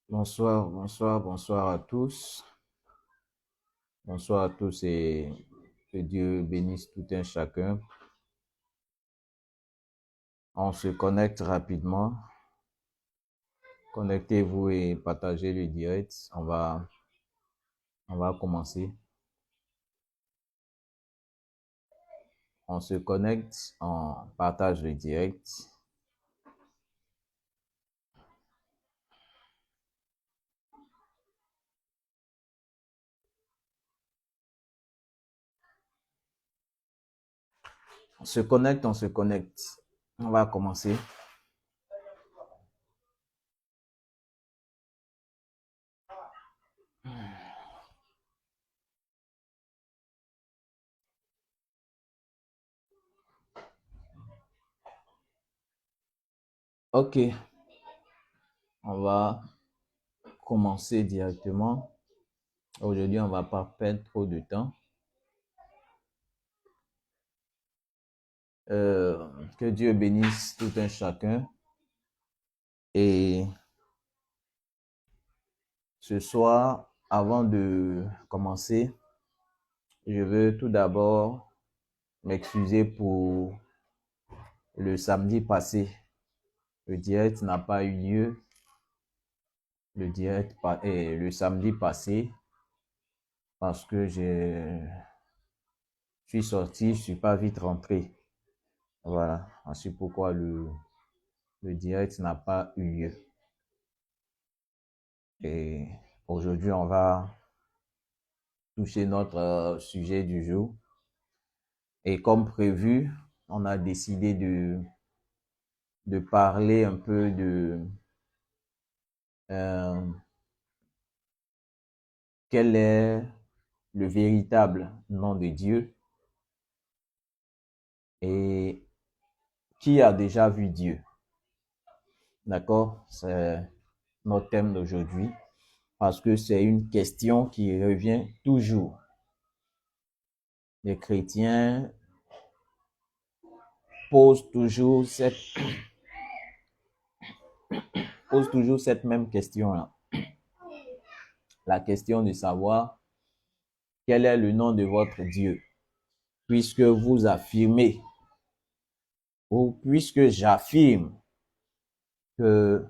Bonsoir, bonsoir, bonsoir à tous. Bonsoir à tous et que Dieu bénisse tout un chacun. On se connecte rapidement. Connectez-vous et partagez le direct. On va commencer. On se connecte, on partage le direct. On se connecte, on se connecte. On va commencer. Ok, on va commencer directement. Aujourd'hui, on va pas perdre trop de temps. Que Dieu bénisse tout un chacun. Et ce soir, avant de commencer, je veux tout d'abord m'excuser pour le samedi passé. Le direct n'a pas eu lieu. Le samedi passé parce que je suis sorti, je suis pas vite rentré. Voilà, c'est pourquoi le direct n'a pas eu lieu. Et aujourd'hui, on va toucher notre sujet du jour. Et comme prévu, on a décidé de parler un peu de quel est le véritable nom de Dieu et qui a déjà vu Dieu. D'accord? C'est notre thème d'aujourd'hui parce que c'est une question qui revient toujours. Les chrétiens posent toujours cette même question-là. La question de savoir quel est le nom de votre Dieu, puisque vous affirmez, ou puisque j'affirme que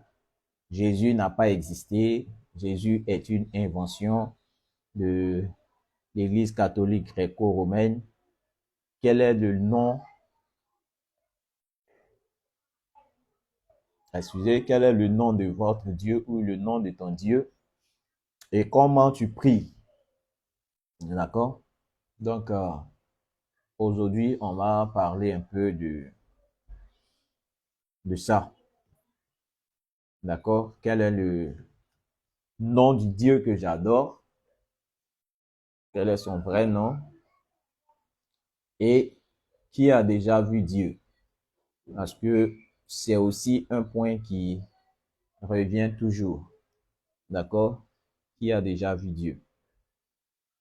Jésus n'a pas existé, Jésus est une invention de l'Église catholique gréco-romaine. Quel est le nom, quel est le nom de votre Dieu ou le nom de ton Dieu et comment tu pries. D'accord? Donc, aujourd'hui, on va parler un peu de ça. D'accord? Quel est le nom du Dieu que j'adore? Quel est son vrai nom? Et qui a déjà vu Dieu? Parce que c'est aussi un point qui revient toujours. D'accord? Qui a déjà vu Dieu?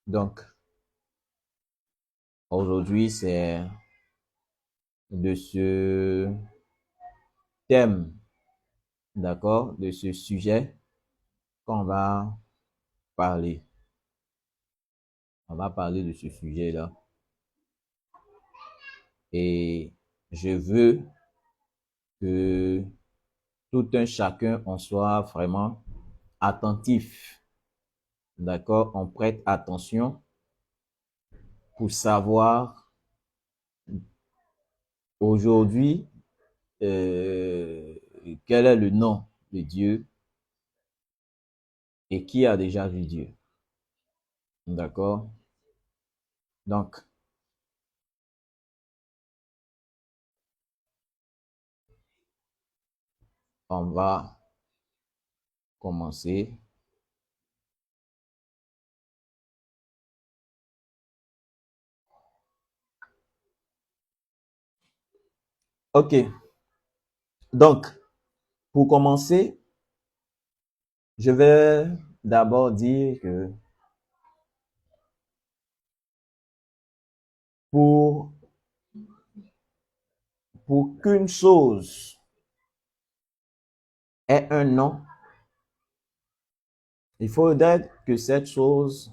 Donc, aujourd'hui, c'est de ce thème, d'accord, de ce sujet qu'on va parler. On va parler de ce sujet-là. Et je veux que tout un chacun en soit vraiment attentif. D'accord? On prête attention pour savoir aujourd'hui quel est le nom de Dieu et qui a déjà vu Dieu. D'accord? Donc, on va commencer. Ok. Donc, pour commencer, je vais d'abord dire que pour, pour qu'une chose ait un nom, Il faudrait que cette chose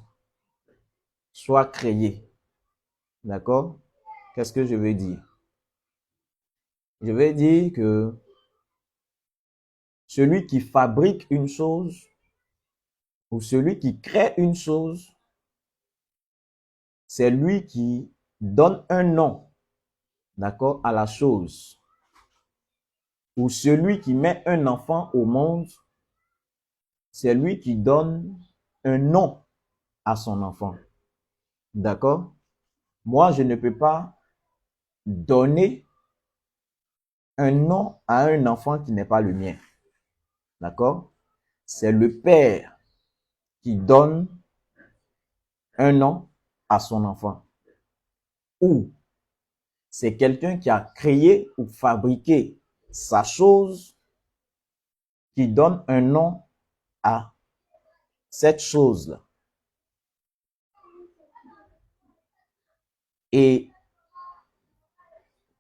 soit créée. D'accord? Qu'est-ce que je veux dire? Je veux dire que celui qui fabrique une chose ou celui qui crée une chose, c'est lui qui donne un nom, d'accord, à la chose. Ou celui qui met un enfant au monde, c'est lui qui donne un nom à son enfant. D'accord? Moi, je ne peux pas donner un nom à un enfant qui n'est pas le mien. D'accord? C'est le père qui donne un nom à son enfant. Ou c'est quelqu'un qui a créé ou fabriqué sa chose qui donne un nom à cette chose-là. Et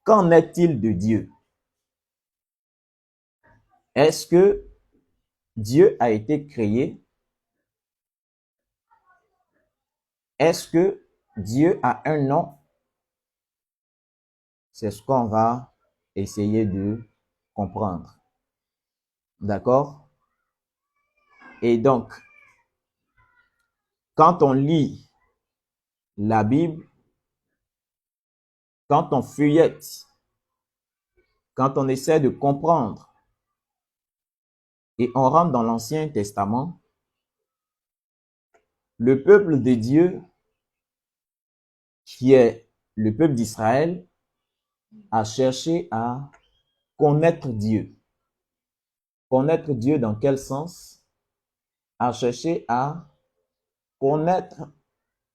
qu'en est-il de Dieu? Est-ce que Dieu a été créé? Est-ce que Dieu a un nom? C'est ce qu'on va essayer de comprendre. D'accord? Et donc, quand on lit la Bible, quand on feuillette, quand on essaie de comprendre et on rentre dans l'Ancien Testament, le peuple de Dieu, qui est le peuple d'Israël, a cherché à connaître Dieu. Connaître Dieu dans quel sens? A cherché à connaître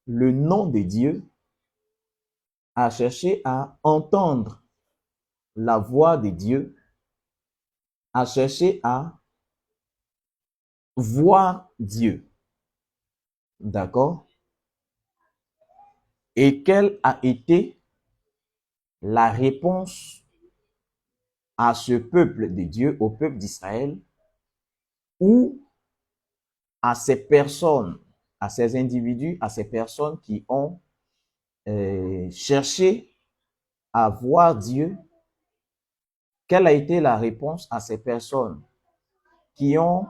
le nom de Dieu, à chercher à entendre la voix de Dieu, à chercher à voir Dieu. D'accord? Et quelle a été la réponse à ce peuple de Dieu, au peuple d'Israël, ou à ces personnes, à ces individus, à ces personnes qui ont cherché à voir Dieu? Quelle a été la réponse à ces personnes qui ont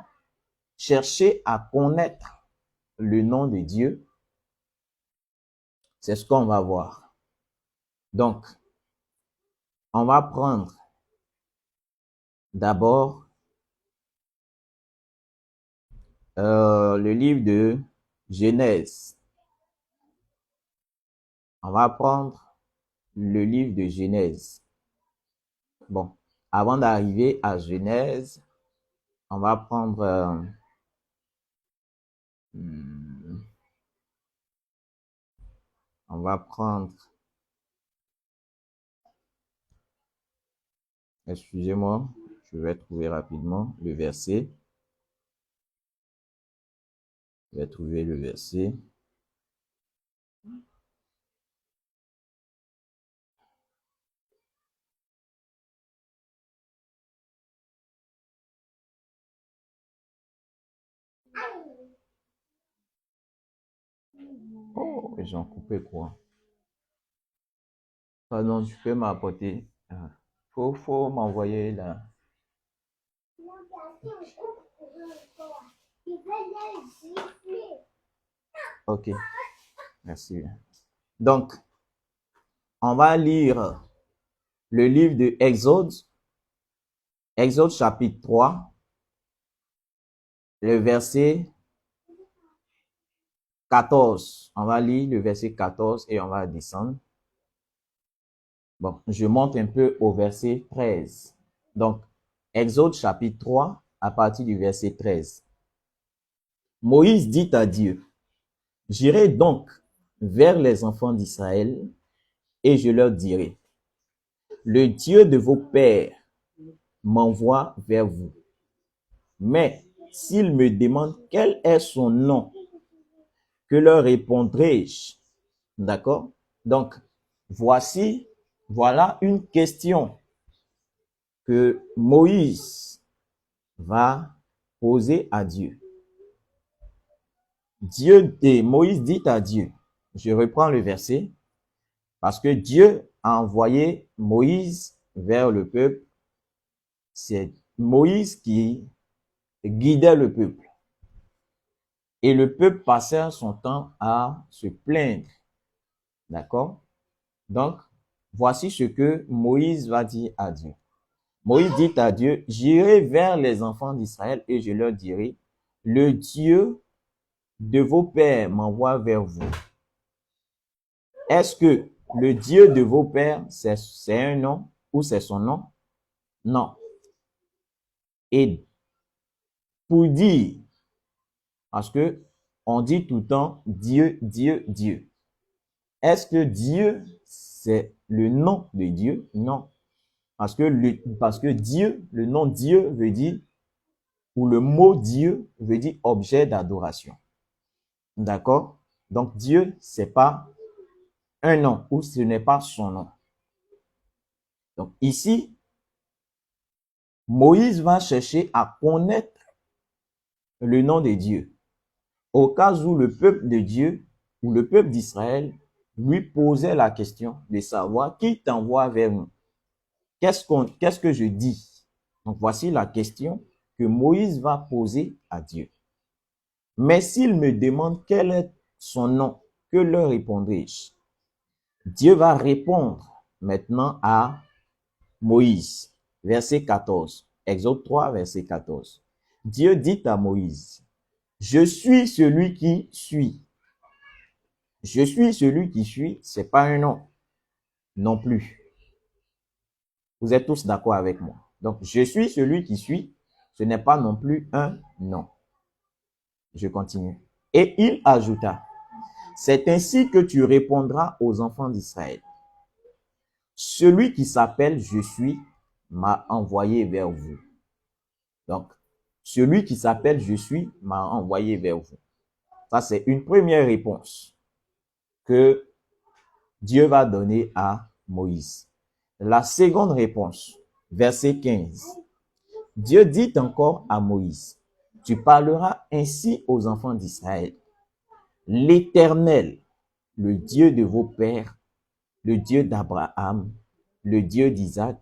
cherché à connaître le nom de Dieu? C'est ce qu'on va voir. Donc, on va prendre d'abord le livre de Genèse. On va prendre le livre de Genèse. Bon, avant d'arriver à Genèse, on va prendre on va prendre, excusez-moi, je vais trouver rapidement le verset. Je vais trouver le verset. Oh, ils ont coupé quoi? Pardon, tu peux m'apporter. Faut m'envoyer là. Ok, merci. Donc, on va lire le livre de Exode, Exode chapitre 3, le verset 14. On va lire le verset 14 et on va descendre. Bon, je monte un peu au verset 13. Donc, Exode chapitre 3, à partir du verset 13. Moïse dit à Dieu, j'irai donc vers les enfants d'Israël et je leur dirai, le Dieu de vos pères m'envoie vers vous. Mais s'ils me demandent quel est son nom, que leur répondrai-je? D'accord? Donc, voilà une question que Moïse va poser à Dieu. Moïse dit à Dieu, je reprends le verset, parce que Dieu a envoyé Moïse vers le peuple. C'est Moïse qui guidait le peuple. Et le peuple passait son temps à se plaindre. D'accord? Donc, voici ce que Moïse va dire à Dieu. Moïse dit à Dieu, j'irai vers les enfants d'Israël et je leur dirai, le Dieu de vos pères m'envoie vers vous. Est-ce que le Dieu de vos pères, c'est un nom ou c'est son nom? Non. Et pour dire, parce que on dit tout le temps Dieu, Dieu, Dieu. Est-ce que Dieu, c'est le nom de Dieu? Non. Parce que Dieu, le nom Dieu veut dire, ou le mot Dieu veut dire objet d'adoration. D'accord? Donc Dieu, c'est pas un nom ou ce n'est pas son nom. Donc ici, Moïse va chercher à connaître le nom de Dieu. Au cas où le peuple de Dieu ou le peuple d'Israël lui posait la question de savoir qui t'envoie vers nous. Qu'est-ce que je dis? Donc voici la question que Moïse va poser à Dieu. Mais s'il me demande quel est son nom, que leur répondrai-je? Dieu va répondre maintenant à Moïse. Verset 14. Exode 3, verset 14. Dieu dit à Moïse, je suis celui qui suis. Je suis celui qui suis, c'est pas un nom non plus. Vous êtes tous d'accord avec moi. Donc, je suis celui qui suis, ce n'est pas non plus un nom. Je continue. Et il ajouta, c'est ainsi que tu répondras aux enfants d'Israël. Celui qui s'appelle je suis m'a envoyé vers vous. Donc, celui qui s'appelle je suis m'a envoyé vers vous. Ça, c'est une première réponse que Dieu va donner à Moïse. La seconde réponse, verset 15. Dieu dit encore à Moïse, tu parleras ainsi aux enfants d'Israël. L'Éternel, le Dieu de vos pères, le Dieu d'Abraham, le Dieu d'Isaac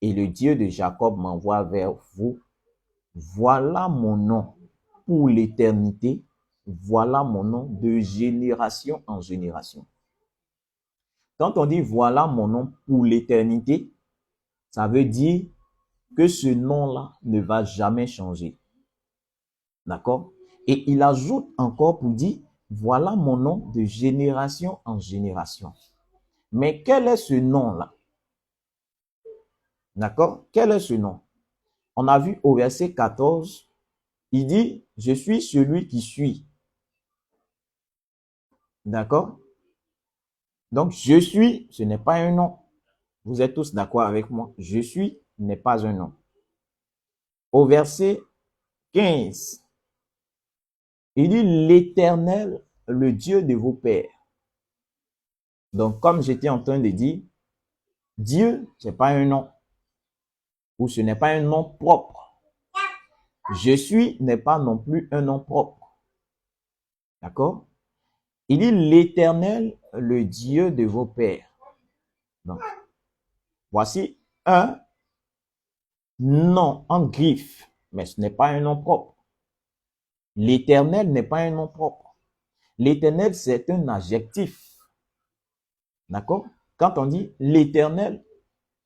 et le Dieu de Jacob m'envoie vers vous. Voilà mon nom pour l'éternité. Voilà mon nom de génération en génération. Quand on dit voilà mon nom pour l'éternité, ça veut dire que ce nom-là ne va jamais changer. D'accord? Et il ajoute encore pour dire voilà mon nom de génération en génération. Mais quel est ce nom-là? D'accord? Quel est ce nom? On a vu au verset 14, il dit je suis celui qui suis. D'accord? Donc, je suis, ce n'est pas un nom. Vous êtes tous d'accord avec moi? Je suis n'est pas un nom. Au verset 15, il dit l'Éternel, le Dieu de vos pères. Donc, comme j'étais en train de dire, Dieu, ce n'est pas un nom. Ou ce n'est pas un nom propre. Je suis n'est pas non plus un nom propre. D'accord? Il dit l'Éternel, le Dieu de vos pères. Donc, voici un nom en griffe, mais ce n'est pas un nom propre. L'Éternel n'est pas un nom propre. L'Éternel, c'est un adjectif. D'accord? Quand on dit l'Éternel,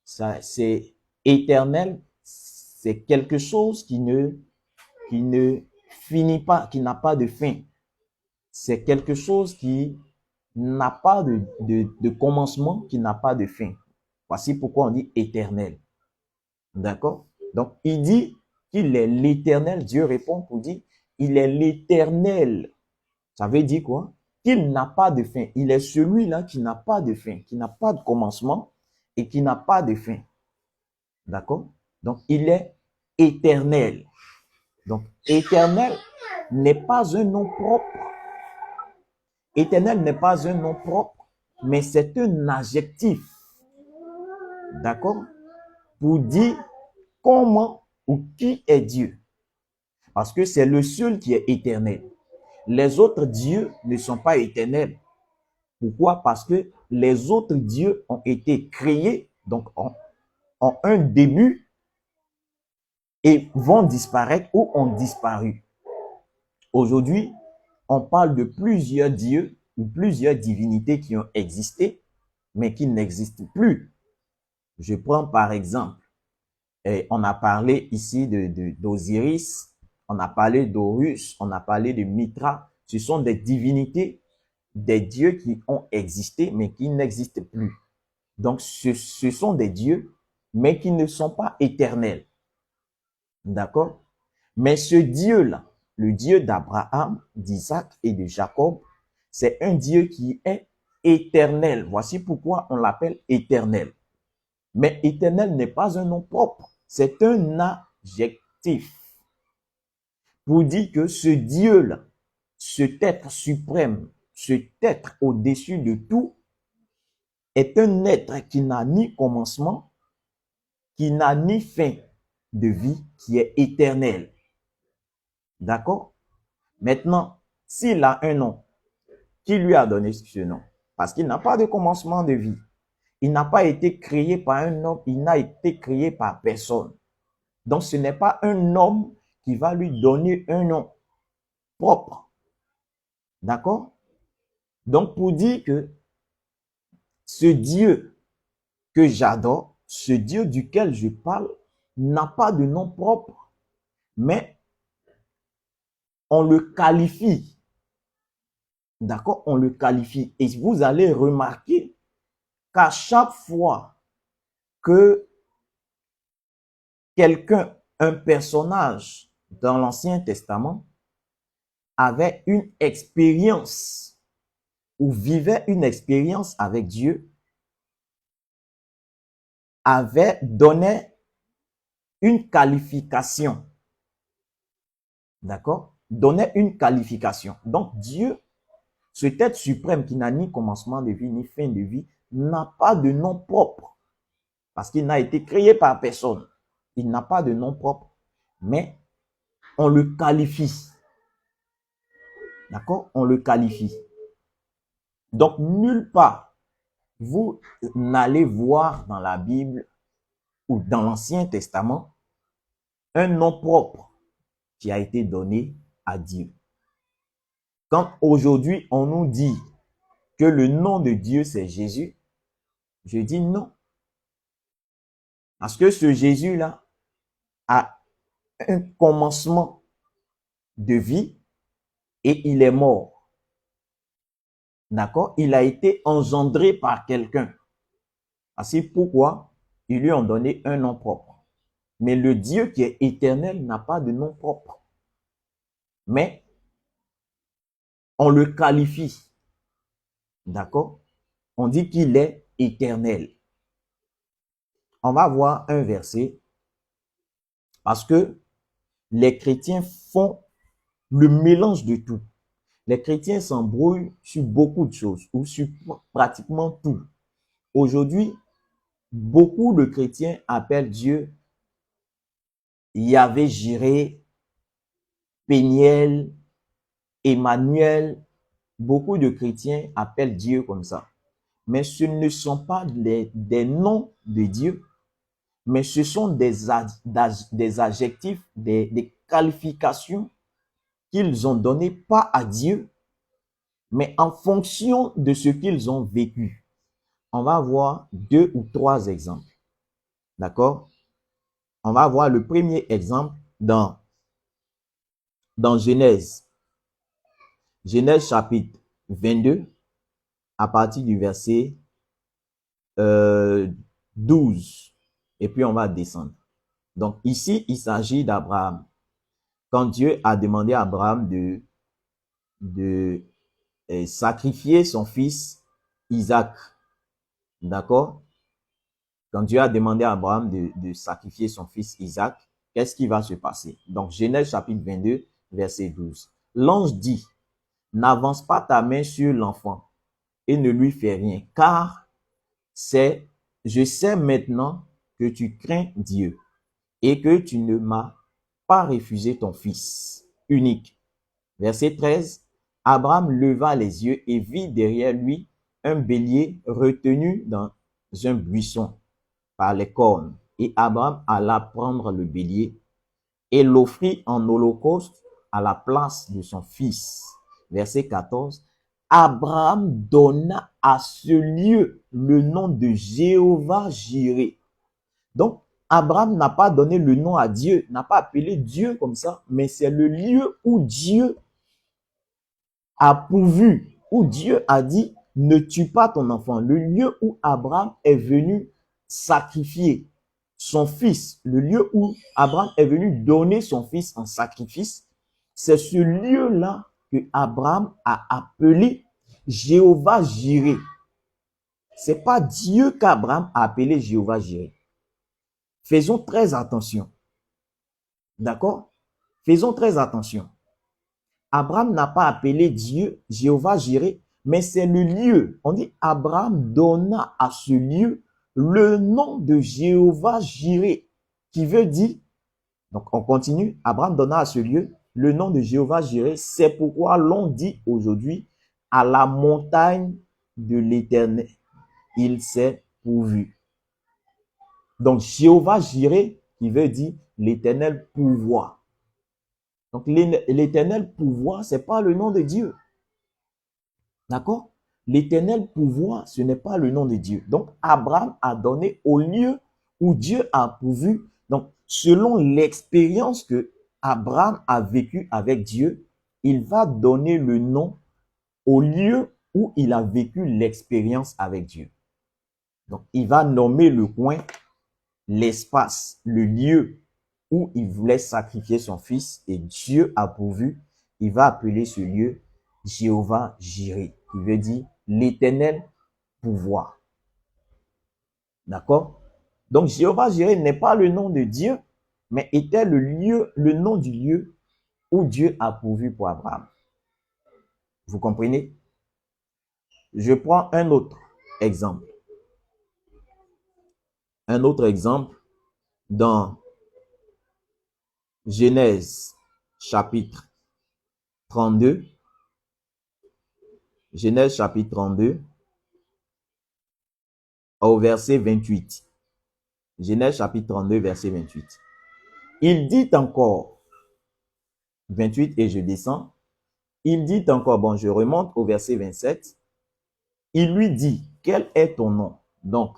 c'est éternel, c'est quelque chose qui ne finit pas, qui n'a pas de fin. C'est quelque chose qui n'a pas de commencement, qui n'a pas de fin. Voici pourquoi on dit éternel. D'accord? Donc, il dit qu'il est l'éternel. Dieu répond pour dire, il est l'éternel. Ça veut dire quoi? Qu'il n'a pas de fin. Il est celui-là qui n'a pas de fin, qui n'a pas de commencement et qui n'a pas de fin. D'accord? Donc, il est éternel. Donc, éternel n'est pas un nom propre. Éternel n'est pas un nom propre, mais c'est un adjectif. D'accord? Pour dire comment ou qui est Dieu. Parce que c'est le seul qui est éternel. Les autres dieux ne sont pas éternels. Pourquoi? Parce que les autres dieux ont été créés, donc en un début, et vont disparaître ou ont disparu. Aujourd'hui, on parle de plusieurs dieux ou plusieurs divinités qui ont existé, mais qui n'existent plus. Je prends par exemple, on a parlé ici d'Osiris, on a parlé d'Horus, on a parlé de Mitra. Ce sont des divinités, des dieux qui ont existé, mais qui n'existent plus. Donc, ce sont des dieux, mais qui ne sont pas éternels. D'accord? Mais ce Dieu-là, le Dieu d'Abraham, d'Isaac et de Jacob, c'est un Dieu qui est éternel. Voici pourquoi on l'appelle éternel. Mais éternel n'est pas un nom propre, c'est un adjectif. Pour dire que ce Dieu-là, cet être suprême, cet être au-dessus de tout, est un être qui n'a ni commencement, qui n'a ni fin de vie, qui est éternel. D'accord? Maintenant, s'il a un nom, qui lui a donné ce nom? Parce qu'il n'a pas de commencement de vie. Il n'a pas été créé par un homme, il n'a été créé par personne. Donc, ce n'est pas un homme qui va lui donner un nom propre. D'accord? Donc, pour dire que ce Dieu que j'adore, ce Dieu duquel je parle, n'a pas de nom propre, mais on le qualifie. D'accord? On le qualifie. Et vous allez remarquer qu'à chaque fois que quelqu'un, un personnage dans l'Ancien Testament avait une expérience ou vivait une expérience avec Dieu, avait donné une qualification. D'accord? Donnait une qualification. Donc Dieu, cet être suprême qui n'a ni commencement de vie ni fin de vie, n'a pas de nom propre. Parce qu'il n'a été créé par personne. Il n'a pas de nom propre. Mais on le qualifie. D'accord? On le qualifie. Donc nulle part, vous n'allez voir dans la Bible ou dans l'Ancien Testament un nom propre qui a été donné à Dieu. Quand aujourd'hui on nous dit que le nom de Dieu c'est Jésus, je dis non. Parce que ce Jésus-là a un commencement de vie et il est mort. D'accord? Il a été engendré par quelqu'un. C'est pourquoi ils lui ont donné un nom propre. Mais le Dieu qui est éternel n'a pas de nom propre. Mais on le qualifie. D'accord? On dit qu'il est éternel. On va voir un verset parce que les chrétiens font le mélange de tout. Les chrétiens s'embrouillent sur beaucoup de choses ou sur pratiquement tout. Aujourd'hui, beaucoup de chrétiens appellent Dieu Yahvé Jiré, Péniel, Emmanuel. Beaucoup de chrétiens appellent Dieu comme ça. Mais ce ne sont pas des noms de Dieu, mais ce sont des adjectifs, des qualifications qu'ils ont données pas à Dieu, mais en fonction de ce qu'ils ont vécu. On va voir 2 ou 3 exemples. D'accord? On va voir le premier exemple dans Genèse. Genèse chapitre 22, à partir du verset 12. Et puis on va descendre. Donc ici, il s'agit d'Abraham. Quand Dieu a demandé à Abraham de sacrifier son fils Isaac. D'accord? Quand Dieu a demandé à Abraham de sacrifier son fils Isaac, qu'est-ce qui va se passer? Donc Genèse chapitre 22, verset 12. L'ange dit, n'avance pas ta main sur l'enfant et ne lui fais rien, car je sais maintenant que tu crains Dieu et que tu ne m'as pas refusé ton fils unique. Verset 13. Abraham leva les yeux et vit derrière lui un bélier retenu dans un buisson par les cornes. Et Abraham alla prendre le bélier et l'offrit en holocauste à la place de son fils. Verset 14. Abraham donna à ce lieu le nom de Jéhovah Jireh. Donc, Abraham n'a pas donné le nom à Dieu, n'a pas appelé Dieu comme ça, mais c'est le lieu où Dieu a pourvu, où Dieu a dit, ne tue pas ton enfant. Le lieu où Abraham est venu sacrifier son fils, le lieu où Abraham est venu donner son fils en sacrifice, c'est ce lieu-là que Abraham a appelé Jéhovah Jireh. C'est pas Dieu qu'Abraham a appelé Jéhovah Jireh. Faisons très attention. D'accord? Faisons très attention. Abraham n'a pas appelé Dieu Jéhovah Jireh, mais c'est le lieu. On dit Abraham donna à ce lieu le nom de Jéhovah Jireh, qui veut dire, donc on continue, Abraham donna à ce lieu le nom de Jéhovah Jireh. C'est pourquoi l'on dit aujourd'hui à la montagne de l'Éternel, il s'est pourvu. Donc Jéhovah Jireh, qui veut dire l'Éternel pourvoit. Donc l'Éternel pourvoit, ce n'est pas le nom de Dieu. D'accord? L'Éternel pourvoit, ce n'est pas le nom de Dieu. Donc Abraham a donné au lieu où Dieu a pourvu. Donc selon l'expérience que Abraham a vécue avec Dieu, il va donner le nom au lieu où il a vécu l'expérience avec Dieu. Donc il va nommer le coin, l'espace, le lieu où il voulait sacrifier son fils et Dieu a pourvu. Il va appeler ce lieu Jéhovah Jireh, qui veut dire l'Éternel pouvoir. D'accord? Donc Jéhovah Jireh n'est pas le nom de Dieu, mais était le lieu, le nom du lieu où Dieu a pourvu pour Abraham. Vous comprenez? Je prends un autre exemple. Un autre exemple dans Genèse chapitre 32. Genèse chapitre 32 au verset 28. Genèse chapitre 32 verset 28. Il dit encore, 28 et je descends, il dit encore, bon je remonte au verset 27, il lui dit, quel est ton nom? Donc,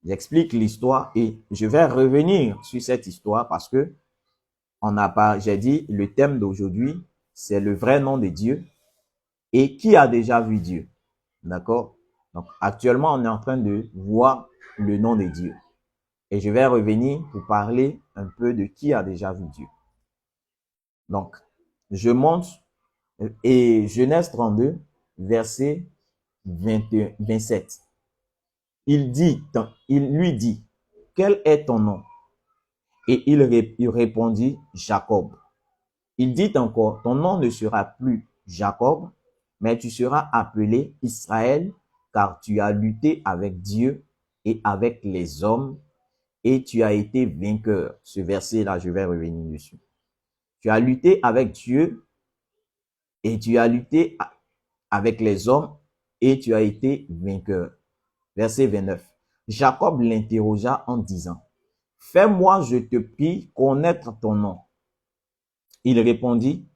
j'explique l'histoire et je vais revenir sur cette histoire parce que j'ai dit, le thème d'aujourd'hui, c'est le vrai nom de Dieu et qui a déjà vu Dieu. D'accord? Donc, actuellement, on est en train de voir le nom de Dieu. Et je vais revenir pour parler un peu de qui a déjà vu Dieu. Donc, je monte et Genèse 32, verset 27. Il lui dit, quel est ton nom? Et il répondit, Jacob. Il dit encore, ton nom ne sera plus Jacob, mais tu seras appelé Israël, car tu as lutté avec Dieu et avec les hommes, et tu as été vainqueur. Ce verset-là, je vais revenir dessus. Tu as lutté avec Dieu, et tu as lutté avec les hommes, et tu as été vainqueur. Verset 29. Jacob l'interrogea en disant, fais-moi, je te prie, connaître ton nom. Il répondit,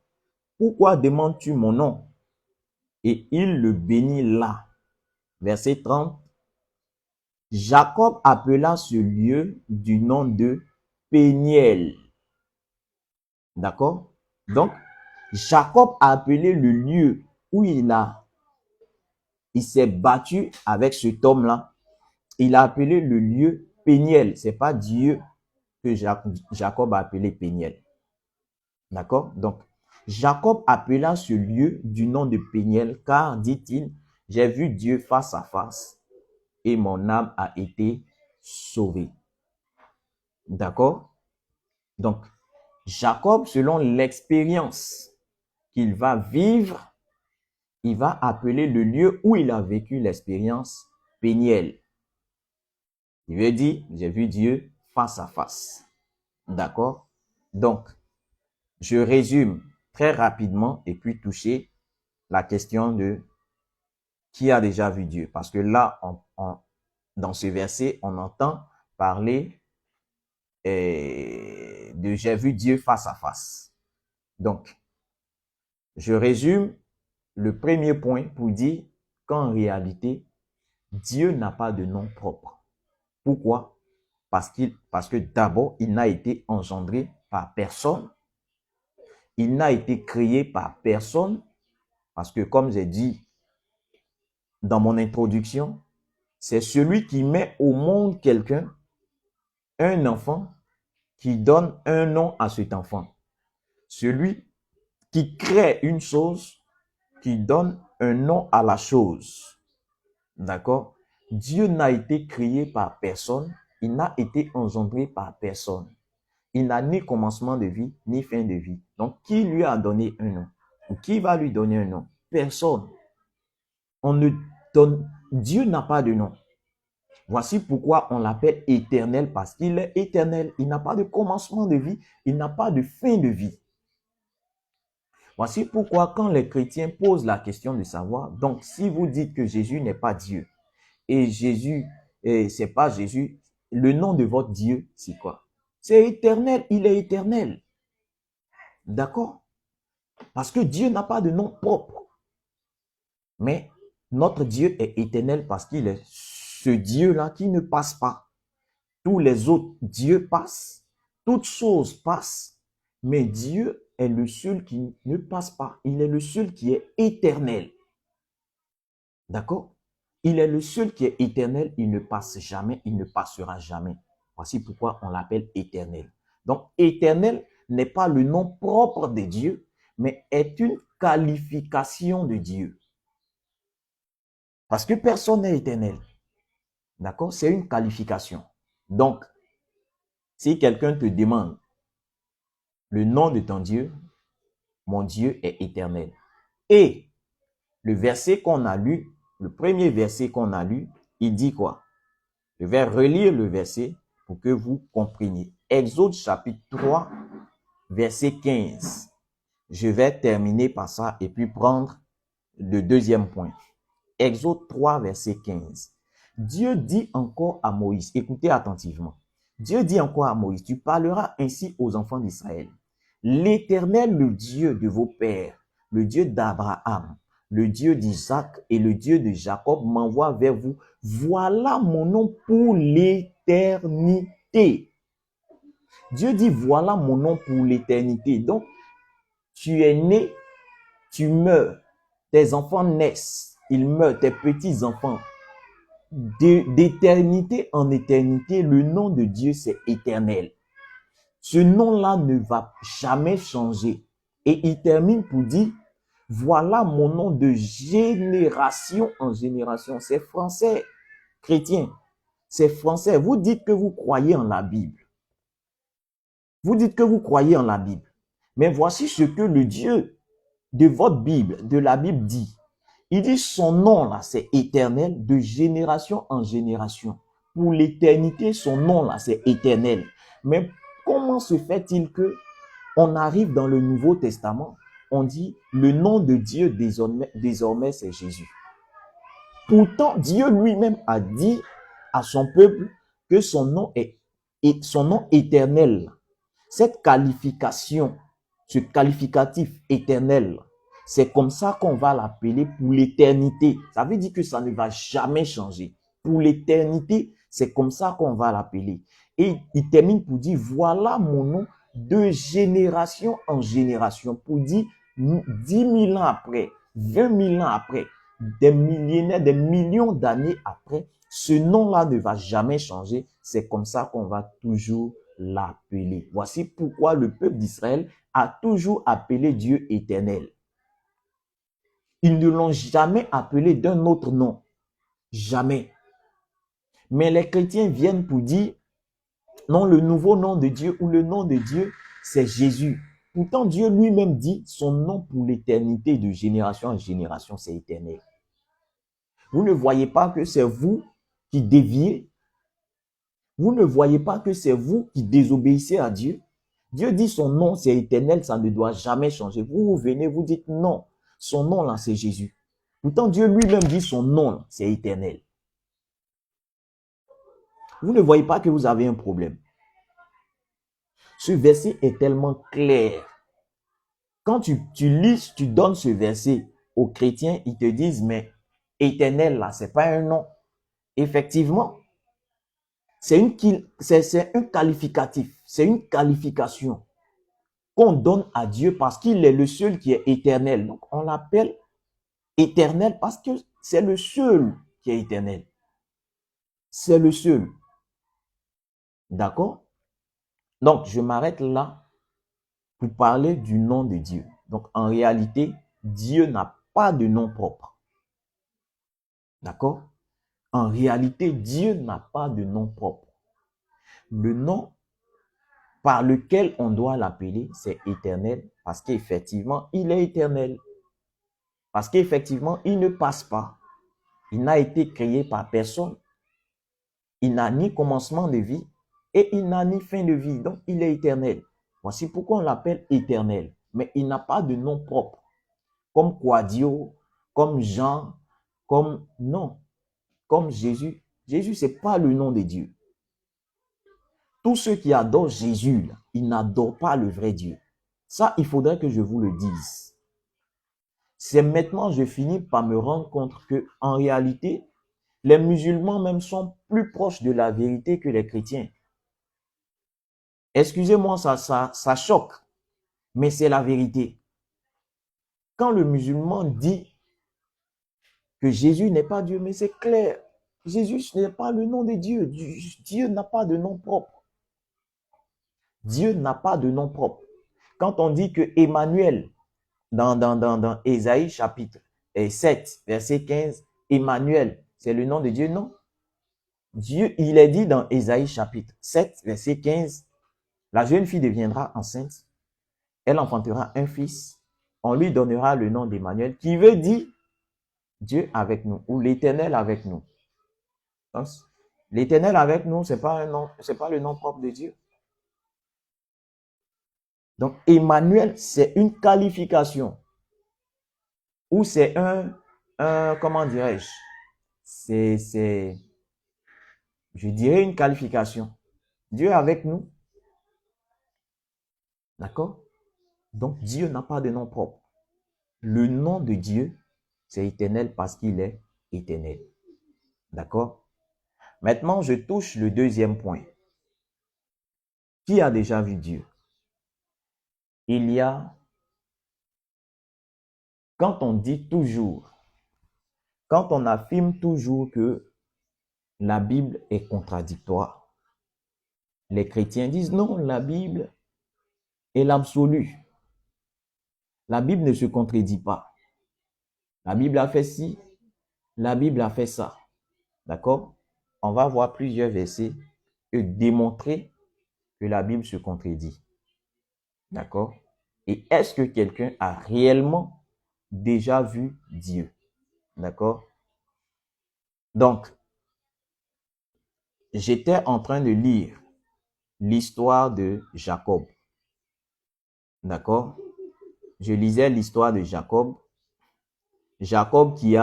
pourquoi demandes-tu mon nom? Et il le bénit là. Verset 30. Jacob appela ce lieu du nom de Péniel. D'accord? Donc, Jacob a appelé le lieu où il s'est battu avec cet homme-là. Il a appelé le lieu Péniel. C'est pas Dieu que Jacob a appelé Péniel. D'accord? Donc, Jacob appela ce lieu du nom de Péniel, car, dit-il, j'ai vu Dieu face à face et mon âme a été sauvée. D'accord? Donc, Jacob, selon l'expérience qu'il va vivre, il va appeler le lieu où il a vécu l'expérience Péniel. Il veut dire, j'ai vu Dieu face à face. D'accord? Donc, je résume très rapidement et puis toucher la question de qui a déjà vu Dieu. Parce que là, dans ce verset, on entend parler de j'ai vu Dieu face à face. Donc, je résume le premier point pour dire qu'en réalité, Dieu n'a pas de nom propre. Pourquoi? Parce que d'abord, il n'a été engendré par personne. Il n'a été créé par personne. Parce que comme j'ai dit dans mon introduction, c'est celui qui met au monde quelqu'un, un enfant, qui donne un nom à cet enfant. Celui qui crée une chose, qui donne un nom à la chose. D'accord? Dieu n'a été créé par personne. Il n'a été engendré par personne. Il n'a ni commencement de vie, ni fin de vie. Donc, qui lui a donné un nom? Ou qui va lui donner un nom? Personne. On ne donne... Dieu n'a pas de nom. Voici pourquoi on l'appelle éternel, parce qu'il est éternel. Il n'a pas de commencement de vie, il n'a pas de fin de vie. Voici pourquoi quand les chrétiens posent la question de savoir, donc si vous dites que Jésus n'est pas Dieu, et Jésus, c'est pas Jésus, le nom de votre Dieu, c'est quoi? C'est éternel, il est éternel. D'accord? Parce que Dieu n'a pas de nom propre. Mais notre Dieu est éternel parce qu'il est ce Dieu-là qui ne passe pas. Tous les autres dieux passent, toutes choses passent, mais Dieu est le seul qui ne passe pas. Il est le seul qui est éternel. D'accord? Il est le seul qui est éternel, il ne passe jamais, il ne passera jamais. Voici pourquoi on l'appelle éternel. Donc, éternel n'est pas le nom propre de Dieu, mais est une qualification de Dieu. Parce que personne n'est éternel. D'accord? C'est une qualification. Donc, si quelqu'un te demande le nom de ton Dieu, mon Dieu est éternel. Et le verset qu'on a lu, le premier verset qu'on a lu, il dit quoi? Je vais relire le verset pour que vous compreniez. Exode chapitre 3, verset 15. Je vais terminer par ça et puis prendre le deuxième point. Exode 3, verset 15. Dieu dit encore à Moïse, écoutez attentivement. Dieu dit encore à Moïse, tu parleras ainsi aux enfants d'Israël. L'Éternel, le Dieu de vos pères, le Dieu d'Abraham, le Dieu d'Isaac et le Dieu de Jacob m'envoie vers vous. Voilà mon nom pour l'éternité. Dieu dit, voilà mon nom pour l'éternité. Donc, tu es né, tu meurs, tes enfants naissent, ils meurent, tes petits-enfants. D'éternité en éternité, le nom de Dieu, c'est éternel. Ce nom-là ne va jamais changer. Et il termine pour dire, voilà mon nom de génération en génération. C'est français, chrétien. C'est français. Vous dites que vous croyez en la Bible. Vous dites que vous croyez en la Bible. Mais voici ce que le Dieu de votre Bible, de la Bible dit. Il dit son nom là, c'est éternel de génération en génération. Pour l'éternité, son nom là, c'est éternel. Mais comment se fait-il que on arrive dans le Nouveau Testament, on dit le nom de Dieu désormais c'est Jésus. Pourtant, Dieu lui-même a dit à son peuple que son nom est son nom éternel. Cette qualification, ce qualificatif éternel, c'est comme ça qu'on va l'appeler pour l'éternité. Ça veut dire que ça ne va jamais changer. Pour l'éternité, c'est comme ça qu'on va l'appeler. Et il termine pour dire, voilà mon nom de génération en génération. Pour dire 10 000 ans après, 20 000 ans après, des millénaires, des millions d'années après, ce nom-là ne va jamais changer. C'est comme ça qu'on va toujours l'appeler. Voici pourquoi le peuple d'Israël a toujours appelé Dieu éternel. Ils ne l'ont jamais appelé d'un autre nom. Jamais. Mais les chrétiens viennent pour dire, non, le nouveau nom de Dieu ou le nom de Dieu, c'est Jésus. Pourtant, Dieu lui-même dit, son nom pour l'éternité de génération en génération, c'est éternel. Vous ne voyez pas que c'est vous qui déviez? Vous ne voyez pas que c'est vous qui désobéissez à Dieu? Dieu dit son nom, c'est éternel, ça ne doit jamais changer. Vous venez, vous dites non. Son nom là, c'est Jésus. Pourtant, Dieu lui-même dit son nom, c'est éternel. Vous ne voyez pas que vous avez un problème. Ce verset est tellement clair. Quand tu lis, tu donnes ce verset aux chrétiens, ils te disent, mais éternel là, c'est pas un nom. Effectivement, c'est un qualificatif, c'est une qualification qu'on donne à Dieu parce qu'il est le seul qui est éternel. Donc, on l'appelle éternel parce que c'est le seul qui est éternel. C'est le seul. D'accord? Donc, je m'arrête là pour parler du nom de Dieu. Donc, en réalité, Dieu n'a pas de nom propre. D'accord? En réalité, Dieu n'a pas de nom propre. Le nom par lequel on doit l'appeler, c'est éternel parce qu'effectivement, il est éternel. Parce qu'effectivement, il ne passe pas. Il n'a été créé par personne. Il n'a ni commencement de vie et il n'a ni fin de vie. Donc, il est éternel. Voici pourquoi on l'appelle éternel. Mais il n'a pas de nom propre. Comme Quadio, comme Jean, comme... Non. Comme Jésus. Jésus, ce n'est pas le nom de Dieu. Tous ceux qui adorent Jésus, là, ils n'adorent pas le vrai Dieu. Ça, il faudrait que je vous le dise. C'est maintenant que je finis par me rendre compte que, en réalité, les musulmans même sont plus proches de la vérité que les chrétiens. Excusez-moi, ça choque, mais c'est la vérité. Quand le musulman dit que Jésus n'est pas Dieu, mais c'est clair. Jésus n'est pas le nom de Dieu. Dieu n'a pas de nom propre. Dieu n'a pas de nom propre. Quand on dit que Emmanuel, dans Ésaïe chapitre 7, verset 15, Emmanuel, c'est le nom de Dieu, non? Dieu, il est dit dans Ésaïe chapitre 7, verset 15, la jeune fille deviendra enceinte, elle enfantera un fils, on lui donnera le nom d'Emmanuel, qui veut dire Dieu avec nous, ou l'Éternel avec nous. L'Éternel avec nous, c'est pas un nom, c'est pas le nom propre de Dieu. Donc, Emmanuel, c'est une qualification, ou c'est comment dirais-je, je dirais une qualification. Dieu est avec nous. D'accord? Donc, Dieu n'a pas de nom propre. Le nom de Dieu, c'est éternel parce qu'il est éternel. D'accord? Maintenant, je touche le deuxième point. Qui a déjà vu Dieu? Il y a, quand on dit toujours, quand on affirme toujours que la Bible est contradictoire, les chrétiens disent non, la Bible est l'absolu. La Bible ne se contredit pas. La Bible a fait ci, la Bible a fait ça. D'accord? On va voir plusieurs versets et démontrer que la Bible se contredit. D'accord? Et est-ce que quelqu'un a réellement déjà vu Dieu? D'accord? Donc, j'étais en train de lire l'histoire de Jacob. D'accord? Je lisais l'histoire de Jacob. Jacob qui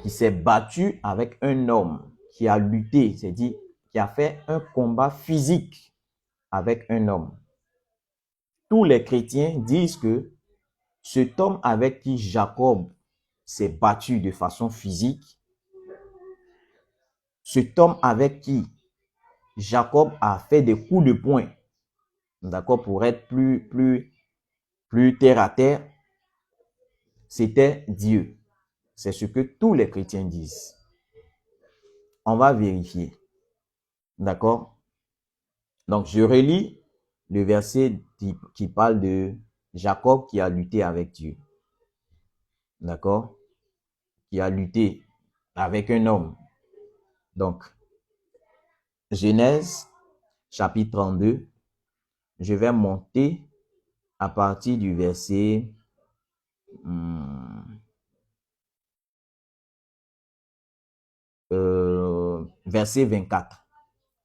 s'est battu avec un homme, qui a lutté, c'est-à-dire qui a fait un combat physique avec un homme. Tous les chrétiens disent que cet homme avec qui Jacob s'est battu de façon physique, cet homme avec qui Jacob a fait des coups de poing, d'accord, pour être plus terre à terre, c'était Dieu. C'est ce que tous les chrétiens disent. On va vérifier. D'accord? Donc, je relis le verset qui parle de Jacob qui a lutté avec Dieu. D'accord? Qui a lutté avec un homme. Donc, Genèse, chapitre 32, je vais monter à partir du verset verset 24.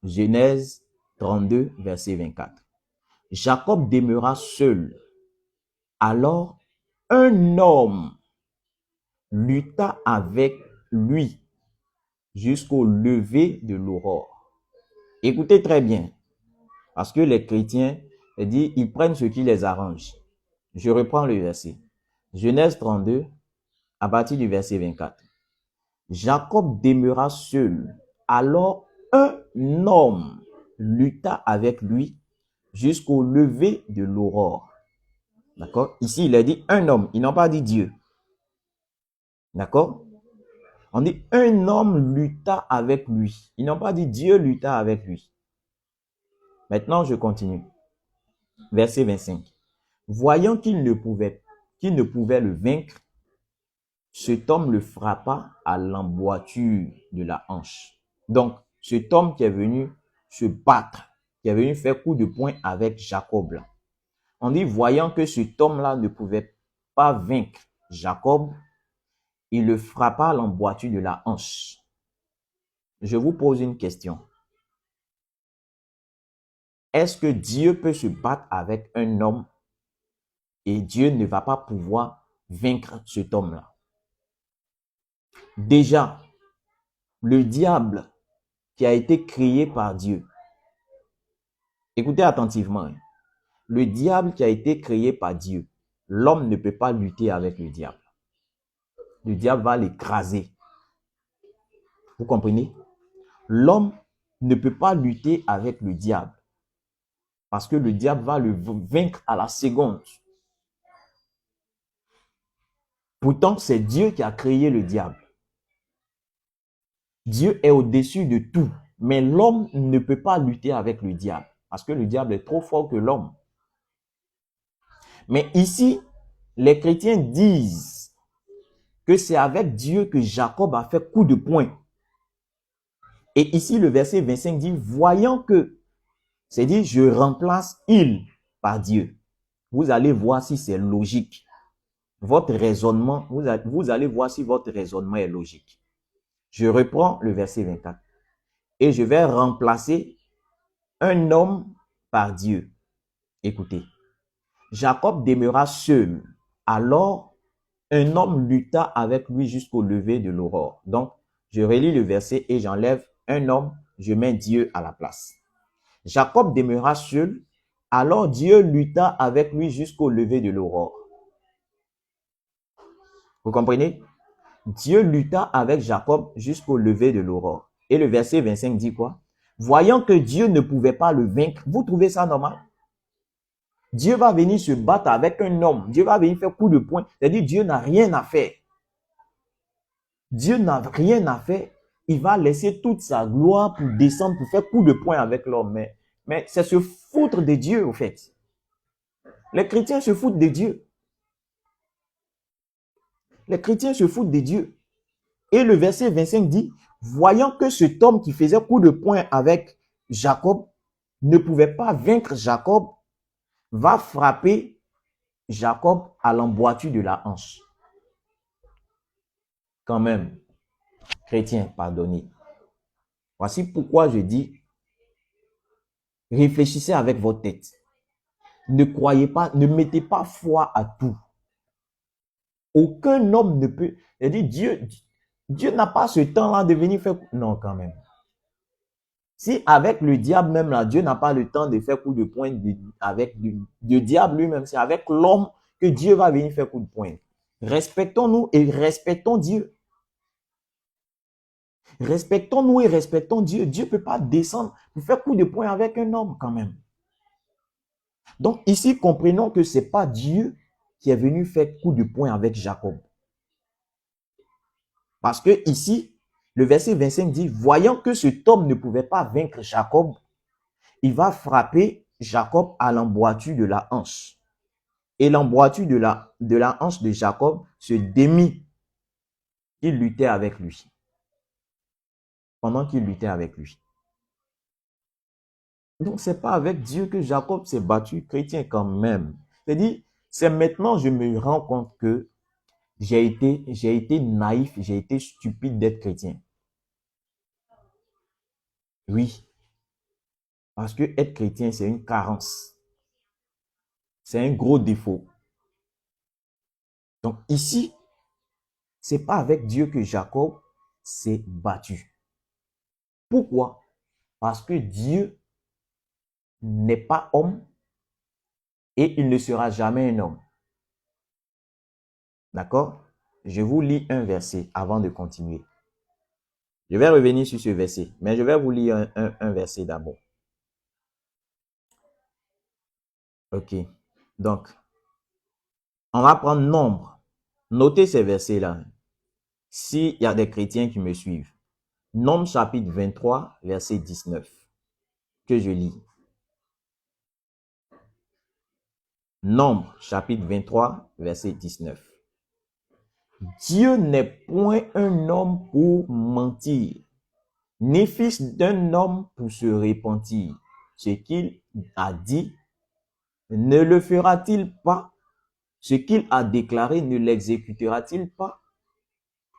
Genèse 32, verset 24. Jacob demeura seul. Alors un homme lutta avec lui jusqu'au lever de l'aurore. Écoutez très bien, parce que les chrétiens, ils prennent ce qui les arrange. Je reprends le verset. Genèse 32, à partir du verset 24. Jacob demeura seul. Alors un homme lutta avec lui jusqu'au lever de l'aurore. D'accord? Ici, il a dit un homme. Ils n'ont pas dit Dieu. D'accord? On dit un homme lutta avec lui. Ils n'ont pas dit Dieu lutta avec lui. Maintenant, je continue. Verset 25. Voyant qu'il ne pouvait le vaincre, cet homme le frappa à l'emboîture de la hanche. Donc, cet homme qui est venu se battre, qui est venu faire coup de poing avec Jacob, là. On dit, voyant que cet homme-là ne pouvait pas vaincre Jacob, il le frappa à l'emboîture de la hanche. Je vous pose une question. Est-ce que Dieu peut se battre avec un homme et Dieu ne va pas pouvoir vaincre cet homme-là? Déjà, le diable qui a été créé par Dieu. Écoutez attentivement. Le diable qui a été créé par Dieu, l'homme ne peut pas lutter avec le diable. Le diable va l'écraser. Vous comprenez? L'homme ne peut pas lutter avec le diable parce que le diable va le vaincre à la seconde. Pourtant, c'est Dieu qui a créé le diable. Dieu est au-dessus de tout, mais l'homme ne peut pas lutter avec le diable parce que le diable est trop fort que l'homme. Mais ici, les chrétiens disent que c'est avec Dieu que Jacob a fait coup de poing. Et ici, le verset 25 dit, voyant que, c'est dit, je remplace il par Dieu. Vous allez voir si c'est logique. Votre raisonnement, vous allez voir si votre raisonnement est logique. Je reprends le verset 24. Et je vais remplacer un homme par Dieu. Écoutez. Jacob demeura seul. Alors, un homme lutta avec lui jusqu'au lever de l'aurore. Donc, je relis le verset et j'enlève un homme, je mets Dieu à la place. Jacob demeura seul. Alors Dieu lutta avec lui jusqu'au lever de l'aurore. Vous comprenez? Dieu lutta avec Jacob jusqu'au lever de l'aurore. Et le verset 25 dit quoi? Voyant que Dieu ne pouvait pas le vaincre, vous trouvez ça normal? Dieu va venir se battre avec un homme. Dieu va venir faire coup de poing. C'est-à-dire Dieu n'a rien à faire. Dieu n'a rien à faire. Il va laisser toute sa gloire pour descendre, pour faire coup de poing avec l'homme. Mais c'est se foutre de Dieu, au fait. Les chrétiens se foutent de Dieu. Les chrétiens se foutent de Dieu. Et le verset 25 dit, voyant que cet homme qui faisait coup de poing avec Jacob ne pouvait pas vaincre Jacob, va frapper Jacob à l'emboîture de la hanche. Quand même, chrétien, pardonnez. Voici pourquoi je dis, réfléchissez avec votre tête. Ne croyez pas, ne mettez pas foi à tout. Aucun homme ne peut, c'est-à-dire Dieu n'a pas ce temps-là de venir faire, non quand même. Si avec le diable même là, Dieu n'a pas le temps de faire coup de poing avec le diable lui-même, c'est avec l'homme que Dieu va venir faire coup de poing. Respectons-nous et respectons Dieu. Respectons-nous et respectons Dieu. Dieu ne peut pas descendre pour faire coup de poing avec un homme quand même. Donc ici, comprenons que ce n'est pas Dieu qui est venu faire coup de poing avec Jacob. Parce que ici, le verset 25 dit, voyant que cet homme ne pouvait pas vaincre Jacob, il va frapper Jacob à l'emboîture de la hanche. Et l'emboîture de la hanche de Jacob se démit. Il luttait avec lui. Pendant qu'il luttait avec lui. Donc, ce n'est pas avec Dieu que Jacob s'est battu, chrétien quand même. C'est-à-dire, c'est maintenant que je me rends compte que j'ai été naïf, j'ai été stupide d'être chrétien. Oui. Parce que être chrétien, c'est une carence. C'est un gros défaut. Donc ici, c'est pas avec Dieu que Jacob s'est battu. Pourquoi? Parce que Dieu n'est pas homme et il ne sera jamais un homme. D'accord? Je vous lis un verset avant de continuer. Je vais revenir sur ce verset, mais je vais vous lire un verset d'abord. Ok. Donc, on va prendre nombre. Notez ces versets-là. S'il y a des chrétiens qui me suivent. Nombre chapitre 23, verset 19. Que je lis. Nombre chapitre 23, verset 19. Dieu n'est point un homme pour mentir, ni fils d'un homme pour se repentir. Ce qu'il a dit, ne le fera-t-il pas? Ce qu'il a déclaré, ne l'exécutera-t-il pas?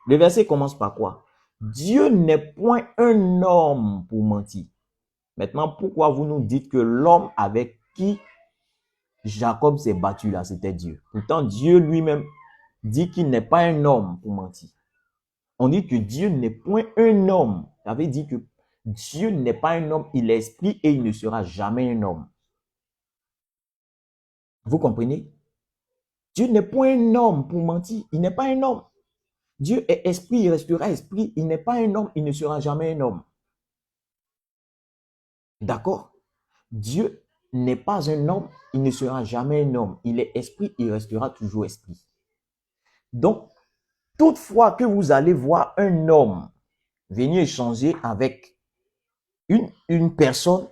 Le verset commence par quoi? Dieu n'est point un homme pour mentir. Maintenant, pourquoi vous nous dites que l'homme avec qui Jacob s'est battu là, c'était Dieu? Pourtant, Dieu lui-même dit qu'il n'est pas un homme pour mentir. On dit que Dieu n'est point un homme. Ça veut dire que Dieu n'est pas un homme, il est esprit et il ne sera jamais un homme. Vous comprenez? Dieu n'est point un homme pour mentir, il n'est pas un homme. Dieu est esprit, il restera esprit, il n'est pas un homme, il ne sera jamais un homme. D'accord? Dieu n'est pas un homme, il ne sera jamais un homme. Il est esprit, il restera toujours esprit. Donc, toutefois que vous allez voir un homme venir échanger avec une personne,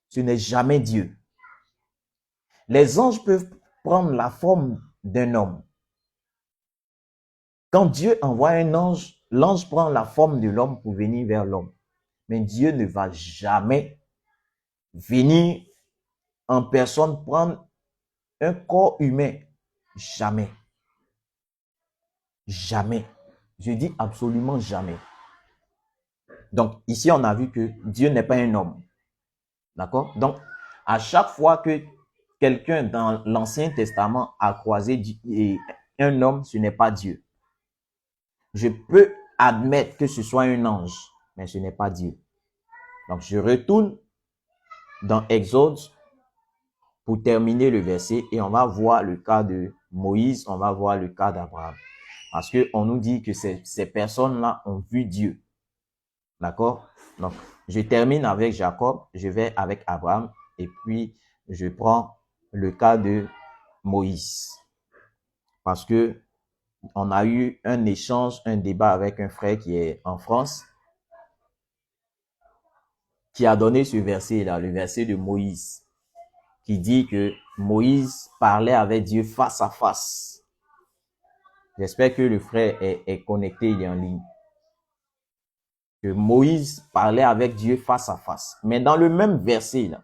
ce n'est jamais Dieu. Les anges peuvent prendre la forme d'un homme. Quand Dieu envoie un ange, l'ange prend la forme de l'homme pour venir vers l'homme. Mais Dieu ne va jamais venir en personne prendre un corps humain. Jamais. Jamais. Je dis absolument jamais. Donc, ici, on a vu que Dieu n'est pas un homme. D'accord? Donc, à chaque fois que quelqu'un dans l'Ancien Testament a croisé un homme, ce n'est pas Dieu. Je peux admettre que ce soit un ange, mais ce n'est pas Dieu. Donc, je retourne dans Exode pour terminer le verset et on va voir le cas de Moïse, on va voir le cas d'Abraham. Parce qu'on nous dit que ces personnes-là ont vu Dieu. D'accord? Donc, je termine avec Jacob, je vais avec Abraham et puis je prends le cas de Moïse. Parce que on a eu un échange, un débat avec un frère qui est en France, qui a donné ce verset-là, le verset de Moïse, qui dit que Moïse parlait avec Dieu face à face. J'espère que le frère est connecté, il est en ligne. Que Moïse parlait avec Dieu face à face. Mais dans le même verset, là,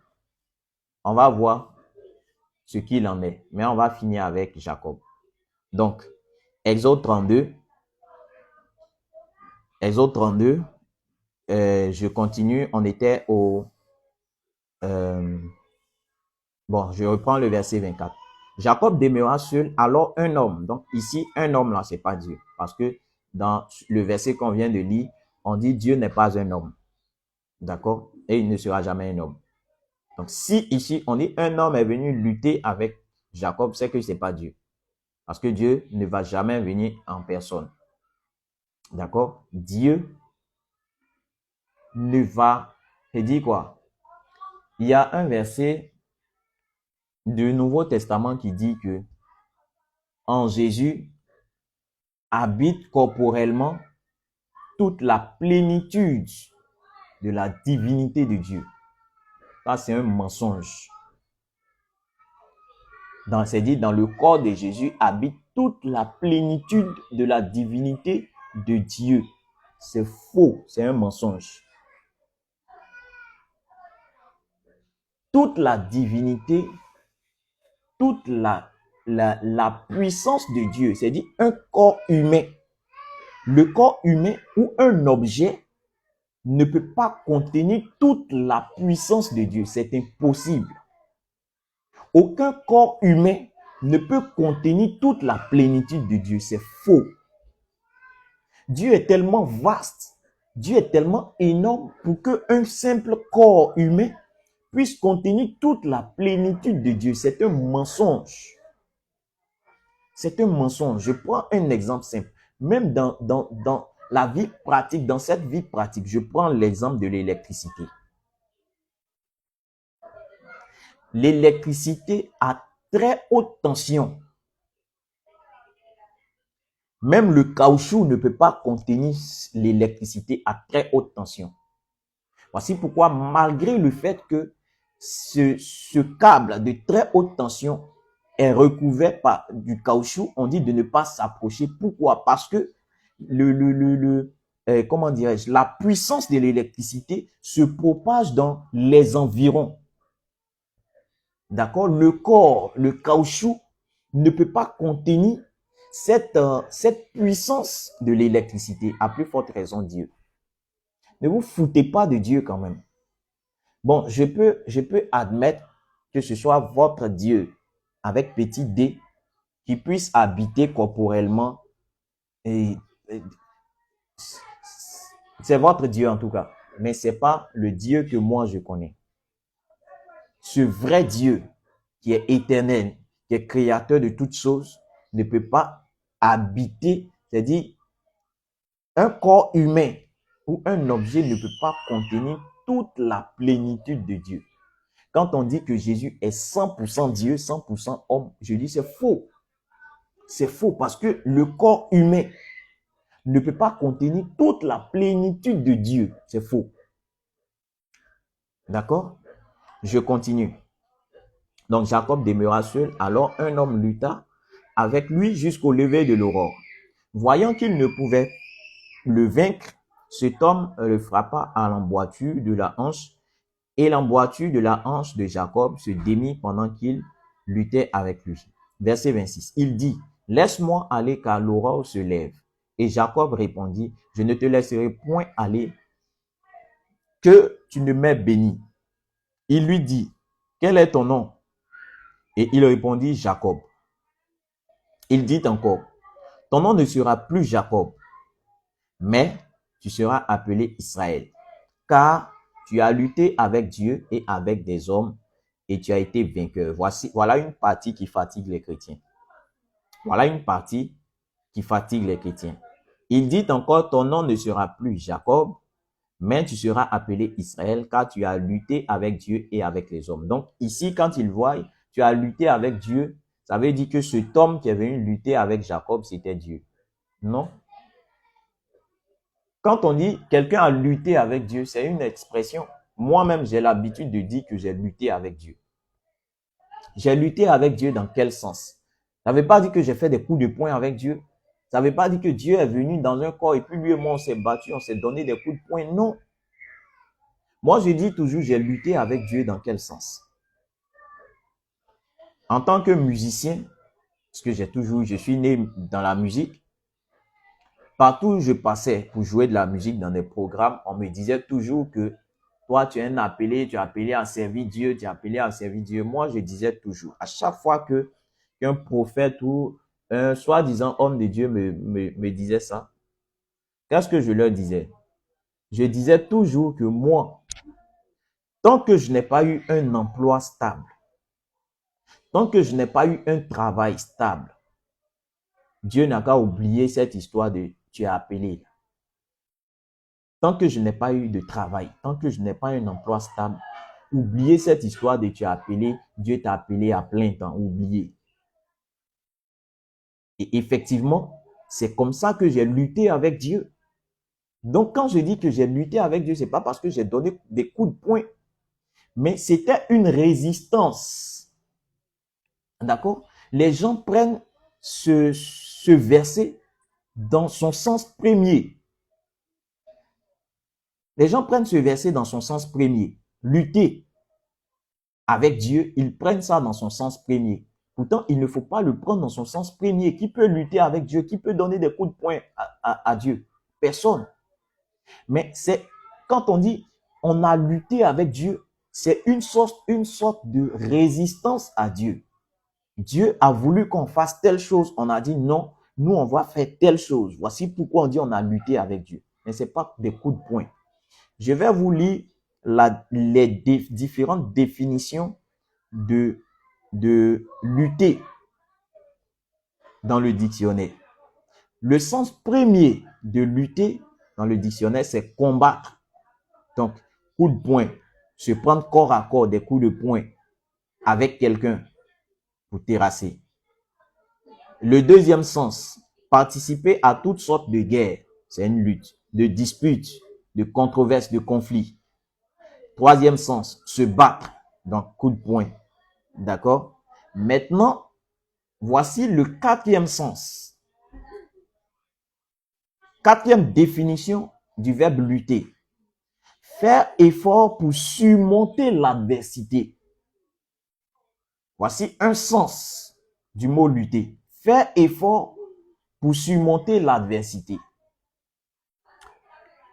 on va voir ce qu'il en est. Mais on va finir avec Jacob. Donc, Exode 32. Exode 32. Je continue. On était au... bon, je reprends le verset 24. Jacob demeura seul, alors un homme. Donc ici, un homme là, c'est pas Dieu. Parce que dans le verset qu'on vient de lire, on dit Dieu n'est pas un homme. D'accord? Et il ne sera jamais un homme. Donc si ici, on dit un homme est venu lutter avec Jacob, c'est que c'est pas Dieu. Parce que Dieu ne va jamais venir en personne. D'accord? Dieu ne va... C'est dit quoi? Il y a un verset du Nouveau Testament qui dit que en Jésus habite corporellement toute la plénitude de la divinité de Dieu. Ça, c'est un mensonge. C'est dit, dans le corps de Jésus habite toute la plénitude de la divinité de Dieu. C'est faux, c'est un mensonge. Toute la divinité, toute la puissance de Dieu, c'est dit un corps humain. Le corps humain ou un objet ne peut pas contenir toute la puissance de Dieu. C'est impossible. Aucun corps humain ne peut contenir toute la plénitude de Dieu. C'est faux. Dieu est tellement vaste, Dieu est tellement énorme pour qu'un simple corps humain puisse contenir toute la plénitude de Dieu. C'est un mensonge. C'est un mensonge. Je prends un exemple simple. Même dans la vie pratique, dans cette vie pratique, je prends l'exemple de l'électricité. L'électricité à très haute tension, même le caoutchouc ne peut pas contenir l'électricité à très haute tension. Voici pourquoi, malgré le fait que ce câble de très haute tension est recouvert par du caoutchouc, on dit de ne pas s'approcher. Pourquoi? Parce que comment dirais-je, la puissance de l'électricité se propage dans les environs. D'accord? Le corps, le caoutchouc ne peut pas contenir cette puissance de l'électricité. À plus forte raison, Dieu. Ne vous foutez pas de Dieu quand même. Bon, je peux admettre que ce soit votre Dieu avec petit d qui puisse habiter corporellement. Et c'est votre Dieu en tout cas. Mais ce n'est pas le Dieu que moi je connais. Ce vrai Dieu qui est éternel, qui est créateur de toutes choses, ne peut pas habiter, c'est-à-dire un corps humain ou un objet ne peut pas contenir toute la plénitude de Dieu. Quand on dit que Jésus est 100% Dieu, 100% homme, je dis c'est faux. C'est faux parce que le corps humain ne peut pas contenir toute la plénitude de Dieu. C'est faux. D'accord? Je continue. Donc Jacob demeura seul, alors un homme lutta avec lui jusqu'au lever de l'aurore. Voyant qu'il ne pouvait le vaincre, cet homme le frappa à l'emboîture de la hanche, et l'emboîture de la hanche de Jacob se démit pendant qu'il luttait avec lui. Verset 26. Il dit, laisse-moi aller car l'aurore se lève. Et Jacob répondit, je ne te laisserai point aller que tu ne m'aies béni. Il lui dit, quel est ton nom? Et il répondit, Jacob. Il dit encore, ton nom ne sera plus Jacob, mais tu seras appelé Israël, car tu as lutté avec Dieu et avec des hommes et tu as été vainqueur. Voilà une partie qui fatigue les chrétiens. Voilà une partie qui fatigue les chrétiens. Il dit encore, ton nom ne sera plus Jacob, mais tu seras appelé Israël, car tu as lutté avec Dieu et avec les hommes. Donc ici, quand il voit, tu as lutté avec Dieu, ça veut dire que cet homme qui est venu lutter avec Jacob, c'était Dieu. Non? Quand on dit quelqu'un a lutté avec Dieu, c'est une expression. Moi-même, j'ai l'habitude de dire que j'ai lutté avec Dieu. J'ai lutté avec Dieu dans quel sens? Ça ne veut pas dire que j'ai fait des coups de poing avec Dieu. Ça ne veut pas dire que Dieu est venu dans un corps et puis lui et moi, on s'est battu, on s'est donné des coups de poing. Non. Moi, je dis toujours, j'ai lutté avec Dieu dans quel sens? En tant que musicien, parce que je suis né dans la musique, partout où je passais pour jouer de la musique dans des programmes, on me disait toujours que toi, tu es un appelé, tu es appelé à servir Dieu, tu es appelé à servir Dieu. Moi, je disais toujours, à chaque fois qu'un prophète ou un soi-disant homme de Dieu me disait ça, qu'est-ce que je leur disais? Je disais toujours que moi, tant que je n'ai pas eu un emploi stable, tant que je n'ai pas eu un travail stable, Dieu n'a qu'à oublier cette histoire de tu es appelé. Tant que je n'ai pas eu de travail, tant que je n'ai pas un emploi stable, oubliez cette histoire de tu es appelé, Dieu t'a appelé à plein temps, oubliez. Et effectivement, c'est comme ça que j'ai lutté avec Dieu. Donc quand je dis que j'ai lutté avec Dieu, ce n'est pas parce que j'ai donné des coups de poing, mais c'était une résistance. D'accord? Les gens prennent ce verset dans son sens premier. Les gens prennent ce verset dans son sens premier. Lutter avec Dieu, ils prennent ça dans son sens premier. Pourtant, il ne faut pas le prendre dans son sens premier. Qui peut lutter avec Dieu? Qui peut donner des coups de poing à Dieu? Personne. Mais c'est quand on dit on a lutté avec Dieu, c'est une sorte de résistance à Dieu. Dieu a voulu qu'on fasse telle chose. On a dit non, nous, on va faire telle chose. Voici pourquoi on dit on a lutté avec Dieu. Mais ce n'est pas des coups de poing. Je vais vous lire les différentes définitions de lutter dans le dictionnaire. Le sens premier de lutter dans le dictionnaire, c'est combattre. Donc, coup de poing, se prendre corps à corps des coups de poing avec quelqu'un pour terrasser. Le deuxième sens, participer à toutes sortes de guerres, c'est une lutte, de disputes, de controverses, de conflits. Troisième sens, se battre, donc coup de poing. D'accord? Maintenant, voici le quatrième sens. Quatrième définition du verbe lutter. Faire effort pour surmonter l'adversité. Voici un sens du mot lutter. Faire effort pour surmonter l'adversité.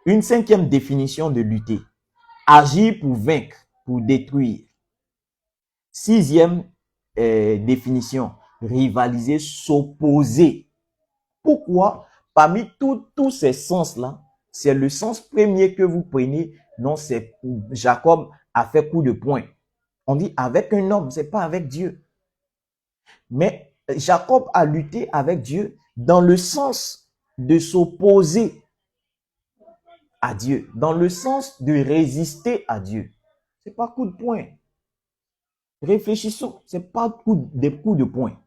Une cinquième définition de lutter. Agir pour vaincre, pour détruire. Sixième définition. Rivaliser, s'opposer. Pourquoi? Parmi tous ces sens-là, c'est le sens premier que vous prenez. Non, c'est Jacob a fait coup de poing. On dit avec un homme, c'est pas avec Dieu. Mais Jacob a lutté avec Dieu dans le sens de s'opposer à Dieu, dans le sens de résister à Dieu. C'est pas coup de poing. Réfléchissons, c'est pas des coups de poing.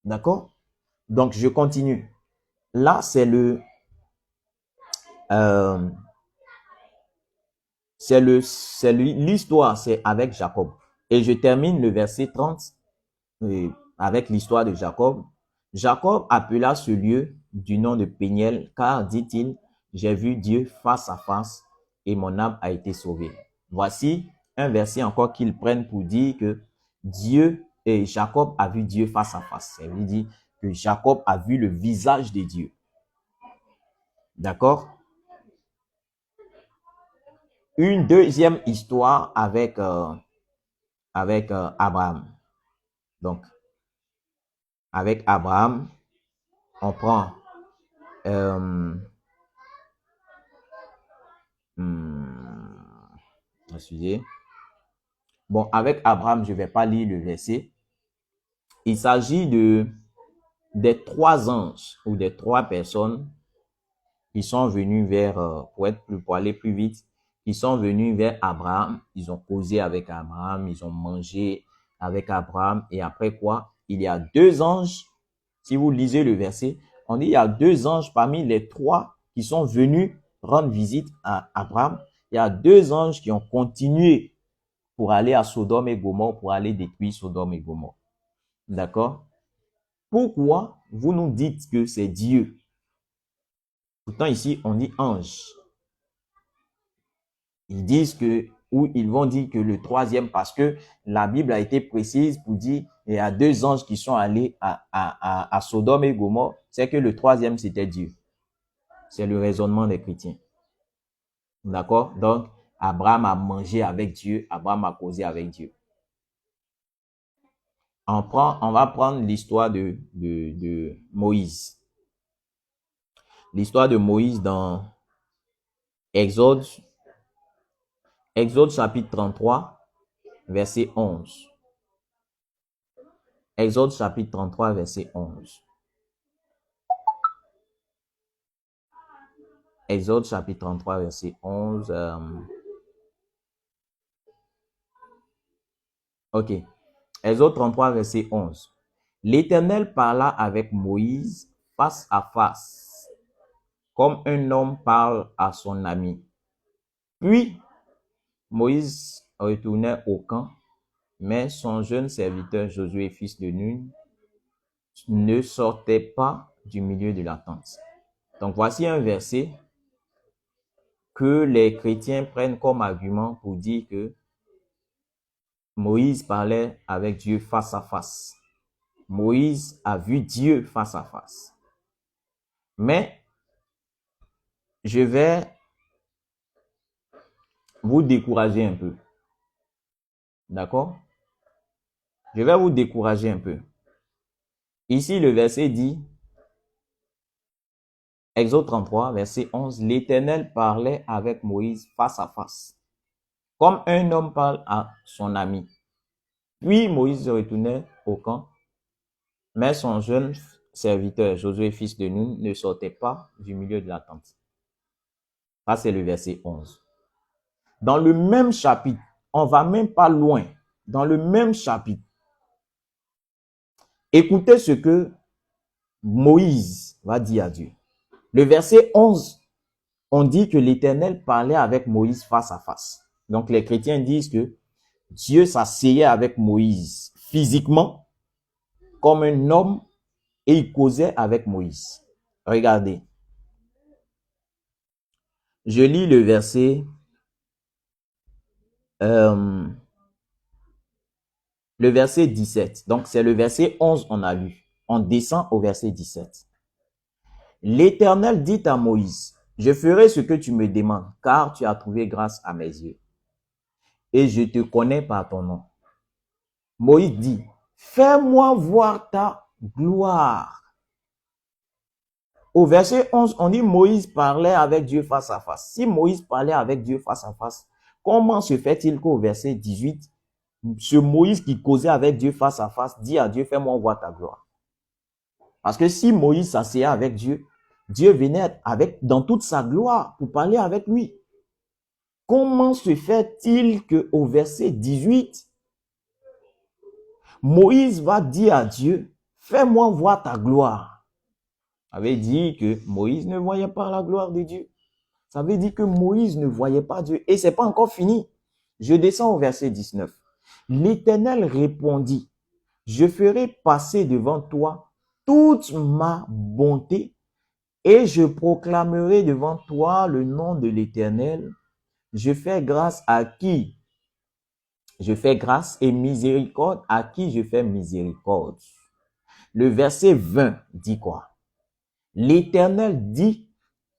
D'accord? Donc, je continue. Là, c'est l'histoire, c'est avec Jacob. Et je termine le verset 30 avec l'histoire de Jacob. Jacob appela ce lieu du nom de Péniel, car, dit-il, j'ai vu Dieu face à face et mon âme a été sauvée. Voici un verset encore qu'ils prennent pour dire que Dieu et Jacob a vu Dieu face à face. Ça veut dire que Jacob a vu le visage de Dieu. D'accord? Une deuxième histoire avec Abraham. Donc, avec Abraham, on prend excusez. Bon, avec Abraham, je ne vais pas lire le verset. Il s'agit des trois anges ou des trois personnes qui sont venus pour aller plus vite, qui sont venus vers Abraham. Ils ont causé avec Abraham, ils ont mangé avec Abraham. Et après quoi? Il y a deux anges. Si vous lisez le verset, on dit il y a deux anges parmi les trois qui sont venus rendre visite à Abraham. Il y a deux anges qui ont continué pour aller à Sodome et Gomorrhe, pour aller détruire Sodome et Gomorrhe. D'accord? Pourquoi vous nous dites que c'est Dieu? Pourtant ici, on dit ange. Ils disent que, ou ils vont dire que le troisième, parce que la Bible a été précise pour dire il y a deux anges qui sont allés à Sodome et Gomorrhe, c'est que le troisième, c'était Dieu. C'est le raisonnement des chrétiens. D'accord? Donc, Abraham a mangé avec Dieu, Abraham a causé avec Dieu. On va prendre l'histoire de Moïse. L'histoire de Moïse dans Exode chapitre 33, verset 11. Exode chapitre 33, verset 11. Exode chapitre 33, verset 11. Ok. Exode 33, verset 11. L'Éternel parla avec Moïse face à face, comme un homme parle à son ami. Puis, Moïse retournait au camp, mais son jeune serviteur Josué, fils de Nun, ne sortait pas du milieu de la tente. Donc, voici un verset que les chrétiens prennent comme argument pour dire que Moïse parlait avec Dieu face à face. Moïse a vu Dieu face à face. Mais je vais vous décourager un peu. D'accord? Je vais vous décourager un peu. Ici, le verset dit, Exode 33, verset 11, l'Éternel parlait avec Moïse face à face, comme un homme parle à son ami. Puis Moïse se retournait au camp, mais son jeune serviteur, Josué, fils de Nun, ne sortait pas du milieu de la tente. Ça, c'est le verset 11. Dans le même chapitre, on va même pas loin, dans le même chapitre, écoutez ce que Moïse va dire à Dieu. Le verset 11, on dit que l'Éternel parlait avec Moïse face à face. Donc les chrétiens disent que Dieu s'asseyait avec Moïse physiquement comme un homme et il causait avec Moïse. Regardez. Je lis le verset 17. Donc c'est le verset 11 on a lu. On descend au verset 17. L'Éternel dit à Moïse, je ferai ce que tu me demandes, car tu as trouvé grâce à mes yeux. Et je te connais par ton nom. Moïse dit, fais-moi voir ta gloire. Au verset 11, on dit Moïse parlait avec Dieu face à face. Si Moïse parlait avec Dieu face à face, comment se fait-il qu'au verset 18, ce Moïse qui causait avec Dieu face à face dit à Dieu, fais-moi voir ta gloire? Parce que si Moïse s'asseyait avec Dieu, Dieu venait dans toute sa gloire pour parler avec lui. Comment se fait-il qu'au verset 18, Moïse va dire à Dieu, fais-moi voir ta gloire? Ça veut dire que Moïse ne voyait pas la gloire de Dieu. Ça veut dire que Moïse ne voyait pas Dieu. Et c'est pas encore fini. Je descends au verset 19. L'Éternel répondit, je ferai passer devant toi toute ma bonté et je proclamerai devant toi le nom de l'Éternel. Je fais grâce à qui? Je fais grâce et miséricorde à qui je fais miséricorde. Le verset 20 dit quoi? L'Éternel dit,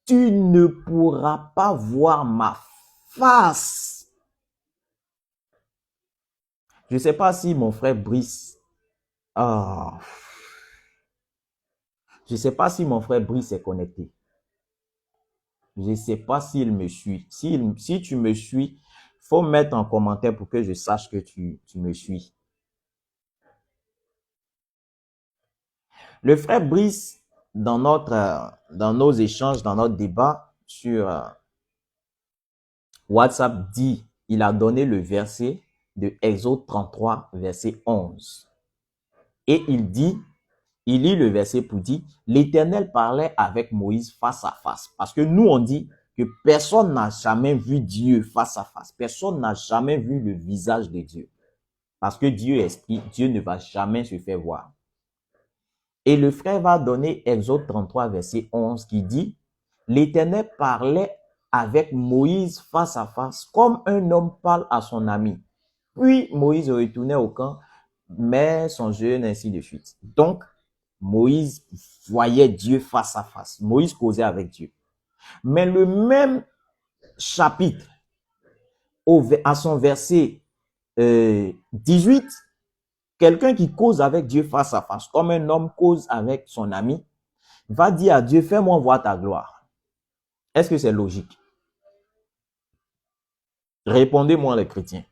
tu ne pourras pas voir ma face. Je ne sais pas si mon frère Brice, je ne sais pas si mon frère Brice est connecté. Je ne sais pas s'il me suit. Si tu me suis, faut mettre en commentaire pour que je sache que tu me suis. Le frère Brice, dans nos échanges, dans notre débat sur WhatsApp, dit, il a donné le verset de Exode 33, verset 11. Et il lit le verset pour dire, l'Éternel parlait avec Moïse face à face. Parce que nous, on dit que personne n'a jamais vu Dieu face à face. Personne n'a jamais vu le visage de Dieu. Parce que Dieu est esprit, Dieu ne va jamais se faire voir. Et le frère va donner Exode 33, verset 11, qui dit, l'Éternel parlait avec Moïse face à face, comme un homme parle à son ami. Puis Moïse retournait au camp, mais son jeûne, ainsi de suite. Donc, Moïse voyait Dieu face à face. Moïse causait avec Dieu. Mais le même chapitre, à son verset 18, quelqu'un qui cause avec Dieu face à face, comme un homme cause avec son ami, va dire à Dieu, fais-moi voir ta gloire. Est-ce que c'est logique? Répondez-moi les chrétiens.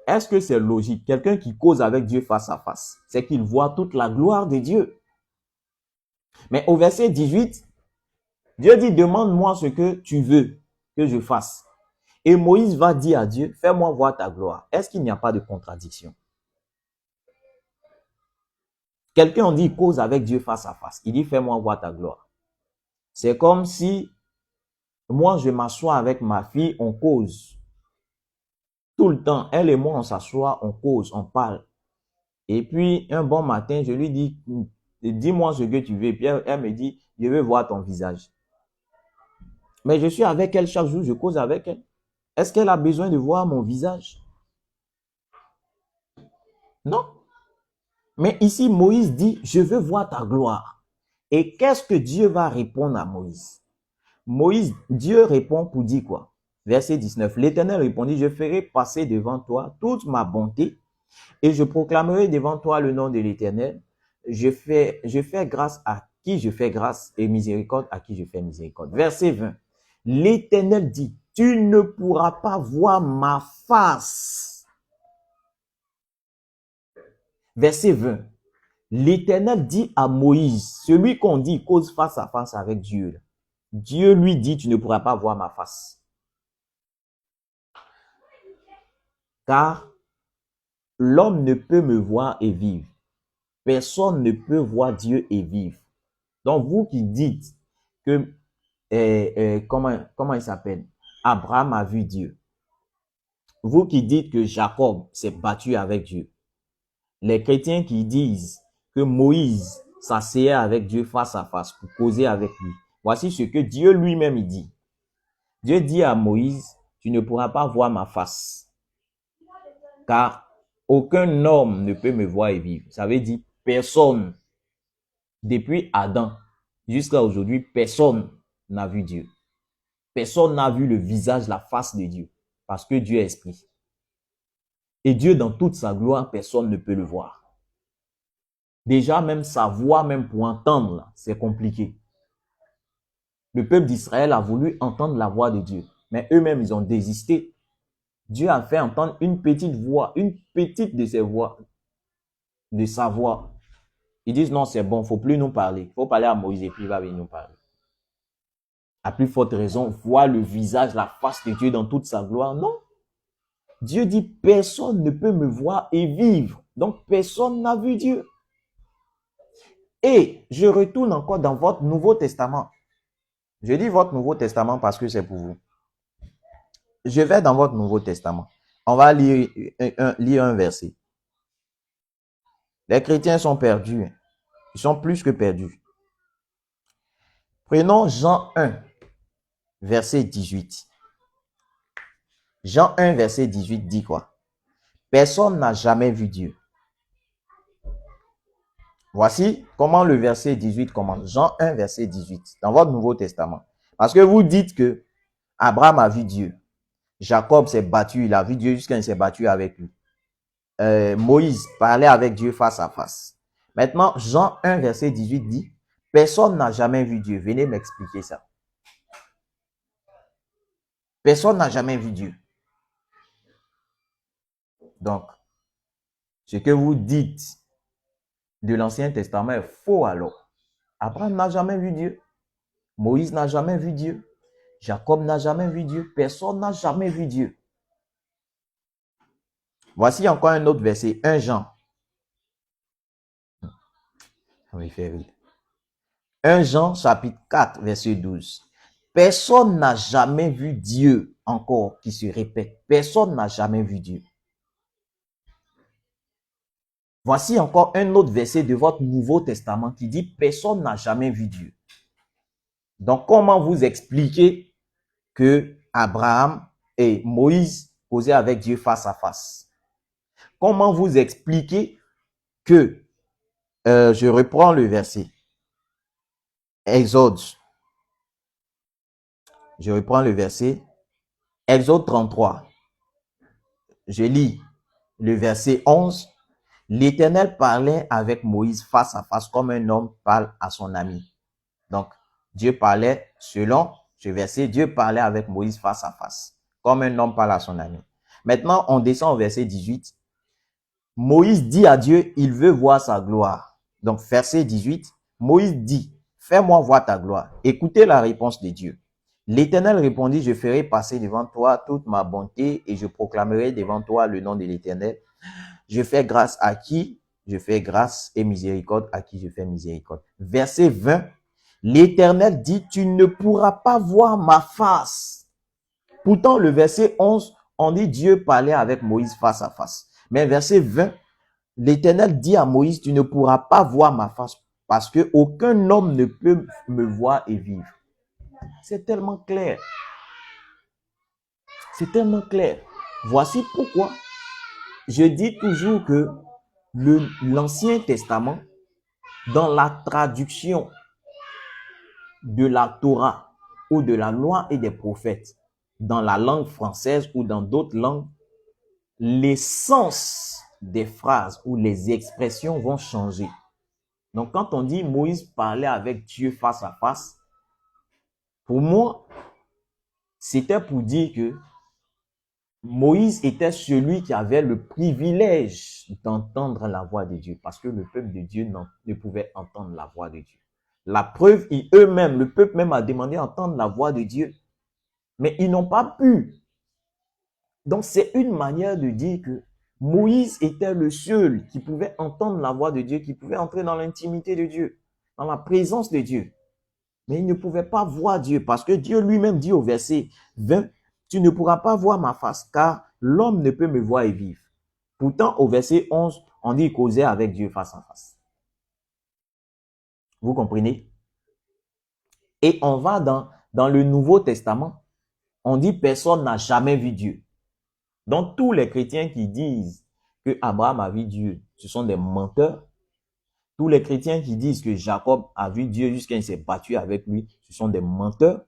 Est-ce que c'est logique? Quelqu'un qui cause avec Dieu face à face, c'est qu'il voit toute la gloire de Dieu. Mais au verset 18, Dieu dit, demande-moi ce que tu veux que je fasse. Et Moïse va dire à Dieu, fais-moi voir ta gloire. Est-ce qu'il n'y a pas de contradiction? Quelqu'un dit, cause avec Dieu face à face. Il dit, fais-moi voir ta gloire. C'est comme si moi, je m'assois avec ma fille, on cause. Tout le temps, elle et moi, on s'assoit, on cause, on parle. Et puis, un bon matin, je lui dis, dis-moi ce que tu veux. Puis elle me dit, je veux voir ton visage. Mais je suis avec elle chaque jour, je cause avec elle. Est-ce qu'elle a besoin de voir mon visage? Non. Mais ici, Moïse dit, je veux voir ta gloire. Et qu'est-ce que Dieu va répondre à Moïse? Dieu répond pour dire quoi? Verset 19. L'Éternel répondit, je ferai passer devant toi toute ma bonté Et je proclamerai devant toi le nom de l'Éternel. Je fais grâce à qui je fais grâce et miséricorde à qui je fais miséricorde. Verset 20. L'Éternel dit, tu ne pourras pas voir ma face. Verset 20. L'Éternel dit à Moïse, celui qu'on dit cause face à face avec Dieu. Dieu lui dit, tu ne pourras pas voir ma face. Car l'homme ne peut me voir et vivre. Personne ne peut voir Dieu et vivre. Donc vous qui dites que, comment il s'appelle? Abraham a vu Dieu. Vous qui dites que Jacob s'est battu avec Dieu. Les chrétiens qui disent que Moïse s'asseyait avec Dieu face à face pour causer avec lui. Voici ce que Dieu lui-même dit. Dieu dit à Moïse, tu ne pourras pas voir ma face, car aucun homme ne peut me voir et vivre. Ça veut dire personne. Depuis Adam jusqu'à aujourd'hui, personne n'a vu Dieu. Personne n'a vu le visage, la face de Dieu, parce que Dieu est esprit. Et Dieu, dans toute sa gloire, personne ne peut le voir. Déjà, même sa voix, même pour entendre, c'est compliqué. Le peuple d'Israël a voulu entendre la voix de Dieu, mais eux-mêmes, ils ont désisté. Dieu a fait entendre une petite voix, une petite de ses voix, de sa voix. Ils disent non, c'est bon, il ne faut plus nous parler. Il faut parler à Moïse et puis il va venir nous parler. À plus forte raison, voir le visage, la face de Dieu dans toute sa gloire, non. Dieu dit, personne ne peut me voir et vivre. Donc, personne n'a vu Dieu. Et je retourne encore dans votre Nouveau Testament. Je dis votre Nouveau Testament parce que c'est pour vous. Je vais dans votre Nouveau Testament. On va lire un verset. Les chrétiens sont perdus. Ils sont plus que perdus. Prenons Jean 1, verset 18. Jean 1, verset 18 dit quoi? Personne n'a jamais vu Dieu. Voici comment le verset 18 commence. Jean 1, verset 18, dans votre Nouveau Testament. Parce que vous dites que Abraham a vu Dieu. Jacob s'est battu, il a vu Dieu jusqu'à il s'est battu avec lui. Moïse parlait avec Dieu face à face. Maintenant, Jean 1, verset 18 dit, personne n'a jamais vu Dieu. Venez m'expliquer ça. Personne n'a jamais vu Dieu. Donc, ce que vous dites de l'Ancien Testament est faux alors. Abraham n'a jamais vu Dieu. Moïse n'a jamais vu Dieu. Jacob n'a jamais vu Dieu. Personne n'a jamais vu Dieu. Voici encore un autre verset, 1 Jean. Ça me fait rire. 1 Jean chapitre 4, verset 12. Personne n'a jamais vu Dieu, encore qui se répète. Personne n'a jamais vu Dieu. Voici encore un autre verset de votre Nouveau Testament qui dit personne n'a jamais vu Dieu. Donc, comment vous expliquez que Abraham et Moïse causaient avec Dieu face à face? Comment vous expliquez que, je reprends le verset, Exode. Je reprends le verset, Exode 33. Je lis le verset 11. L'Éternel parlait avec Moïse face à face comme un homme parle à son ami. Donc, Dieu parlait, selon ce verset, Dieu parlait avec Moïse face à face, comme un homme parle à son ami. Maintenant, on descend au verset 18. Moïse dit à Dieu, il veut voir sa gloire. Donc, verset 18, Moïse dit, fais-moi voir ta gloire. Écoutez la réponse de Dieu. L'Éternel répondit, je ferai passer devant toi toute ma bonté et je proclamerai devant toi le nom de l'Éternel. Je fais grâce à qui je fais grâce et miséricorde à qui je fais miséricorde. Verset 20, l'Éternel dit, tu ne pourras pas voir ma face. Pourtant, le verset 11, on dit Dieu parlait avec Moïse face à face. Mais verset 20, l'Éternel dit à Moïse, tu ne pourras pas voir ma face parce que aucun homme ne peut me voir et vivre. C'est tellement clair. C'est tellement clair. Voici pourquoi je dis toujours que l'Ancien Testament, dans la traduction de la Torah ou de la loi et des prophètes, dans la langue française ou dans d'autres langues, l'essence des phrases ou les expressions vont changer. Donc, quand on dit Moïse parlait avec Dieu face à face, pour moi, c'était pour dire que Moïse était celui qui avait le privilège d'entendre la voix de Dieu parce que le peuple de Dieu ne pouvait entendre la voix de Dieu. La preuve, eux-mêmes, le peuple même a demandé d'entendre la voix de Dieu, mais ils n'ont pas pu. Donc, c'est une manière de dire que Moïse était le seul qui pouvait entendre la voix de Dieu, qui pouvait entrer dans l'intimité de Dieu, dans la présence de Dieu. Mais il ne pouvait pas voir Dieu parce que Dieu lui-même dit au verset 20, « Tu ne pourras pas voir ma face car l'homme ne peut me voir et vivre. » Pourtant, au verset 11, on dit qu'il causait avec Dieu face à face. Vous comprenez? Et on va dans le Nouveau Testament, on dit « Personne n'a jamais vu Dieu. » Donc, tous les chrétiens qui disent que Abraham a vu Dieu, ce sont des menteurs. Tous les chrétiens qui disent que Jacob a vu Dieu jusqu'à il s'est battu avec lui, ce sont des menteurs.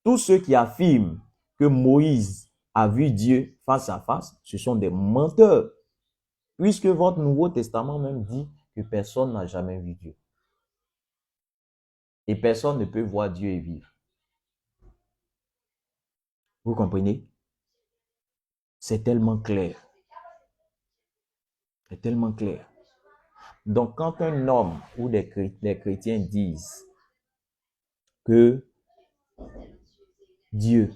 Tous ceux qui affirment que Moïse a vu Dieu face à face, ce sont des menteurs. Puisque votre Nouveau Testament même dit que personne n'a jamais vu Dieu. Et personne ne peut voir Dieu et vivre. Vous comprenez? C'est tellement clair. C'est tellement clair. Donc, quand un homme ou des chrétiens disent que Dieu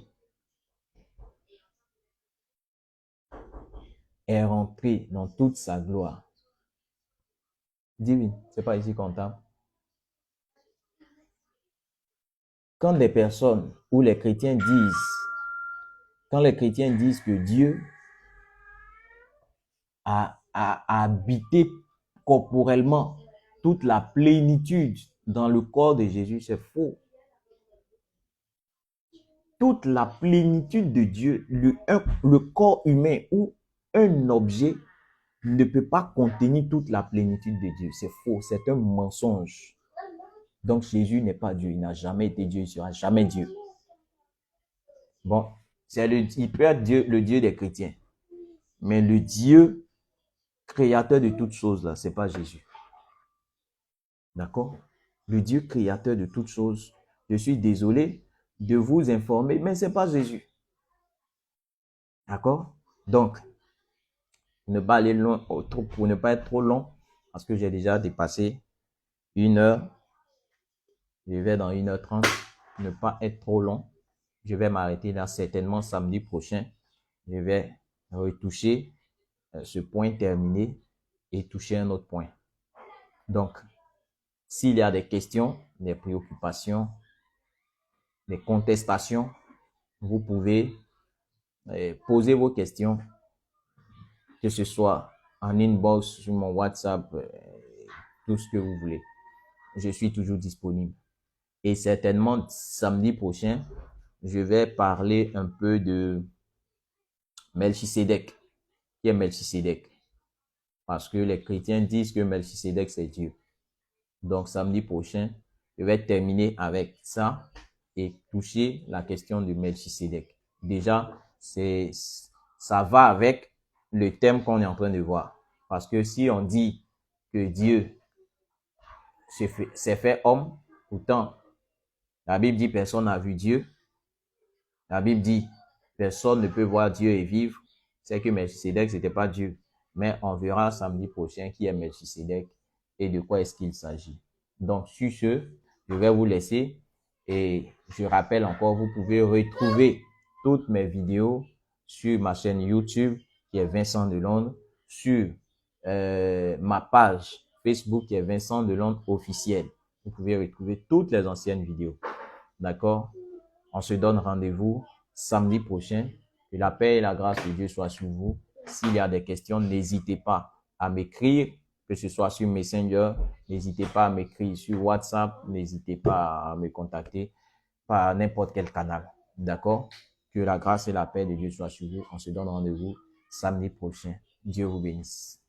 est rentré dans toute sa gloire, dis oui, c'est pas ici comptable. Quand des personnes ou les chrétiens disent, quand les chrétiens disent que Dieu a habité corporellement toute la plénitude dans le corps de Jésus, c'est faux. Toute la plénitude de Dieu, le corps humain ou un objet ne peut pas contenir toute la plénitude de Dieu. C'est faux, c'est un mensonge. Donc Jésus n'est pas Dieu, il n'a jamais été Dieu, il ne sera jamais Dieu. Bon, il peut être Dieu, le Dieu des chrétiens. Mais le Dieu créateur de toutes choses, là, ce n'est pas Jésus. D'accord? Le Dieu créateur de toutes choses, je suis désolé de vous informer, mais ce n'est pas Jésus. D'accord? Donc, ne pas aller loin, pour ne pas être trop long, parce que j'ai déjà dépassé 1 heure. Je vais dans 1h30, ne pas être trop long. Je vais m'arrêter là certainement samedi prochain. Je vais retoucher ce point terminé et toucher un autre point. Donc, s'il y a des questions, des préoccupations, des contestations, vous pouvez poser vos questions, que ce soit en inbox, sur mon WhatsApp, tout ce que vous voulez. Je suis toujours disponible. Et certainement, samedi prochain, je vais parler un peu de Melchisédek. Qui est Melchisédek? Parce que les chrétiens disent que Melchisédek, c'est Dieu. Donc, samedi prochain, je vais terminer avec ça et toucher la question de Melchisédek. Déjà, ça va avec le thème qu'on est en train de voir. Parce que si on dit que Dieu s'est fait homme, pourtant, la Bible dit personne n'a vu Dieu. La Bible dit personne ne peut voir Dieu et vivre. C'est que Melchisédek, ce n'était pas Dieu. Mais on verra samedi prochain qui est Melchisédek et de quoi est-ce qu'il s'agit. Donc, sur ce, je vais vous laisser. Et je rappelle encore, vous pouvez retrouver toutes mes vidéos sur ma chaîne YouTube qui est Vincent Delondre, sur ma page Facebook qui est Vincent Delondre officiel. Vous pouvez retrouver toutes les anciennes vidéos. D'accord? On se donne rendez-vous samedi prochain. Que la paix et la grâce de Dieu soient sur vous. S'il y a des questions, n'hésitez pas à m'écrire, que ce soit sur Messenger, n'hésitez pas à m'écrire sur WhatsApp, n'hésitez pas à me contacter par n'importe quel canal. D'accord? Que la grâce et la paix de Dieu soient sur vous. On se donne rendez-vous samedi prochain. Dieu vous bénisse.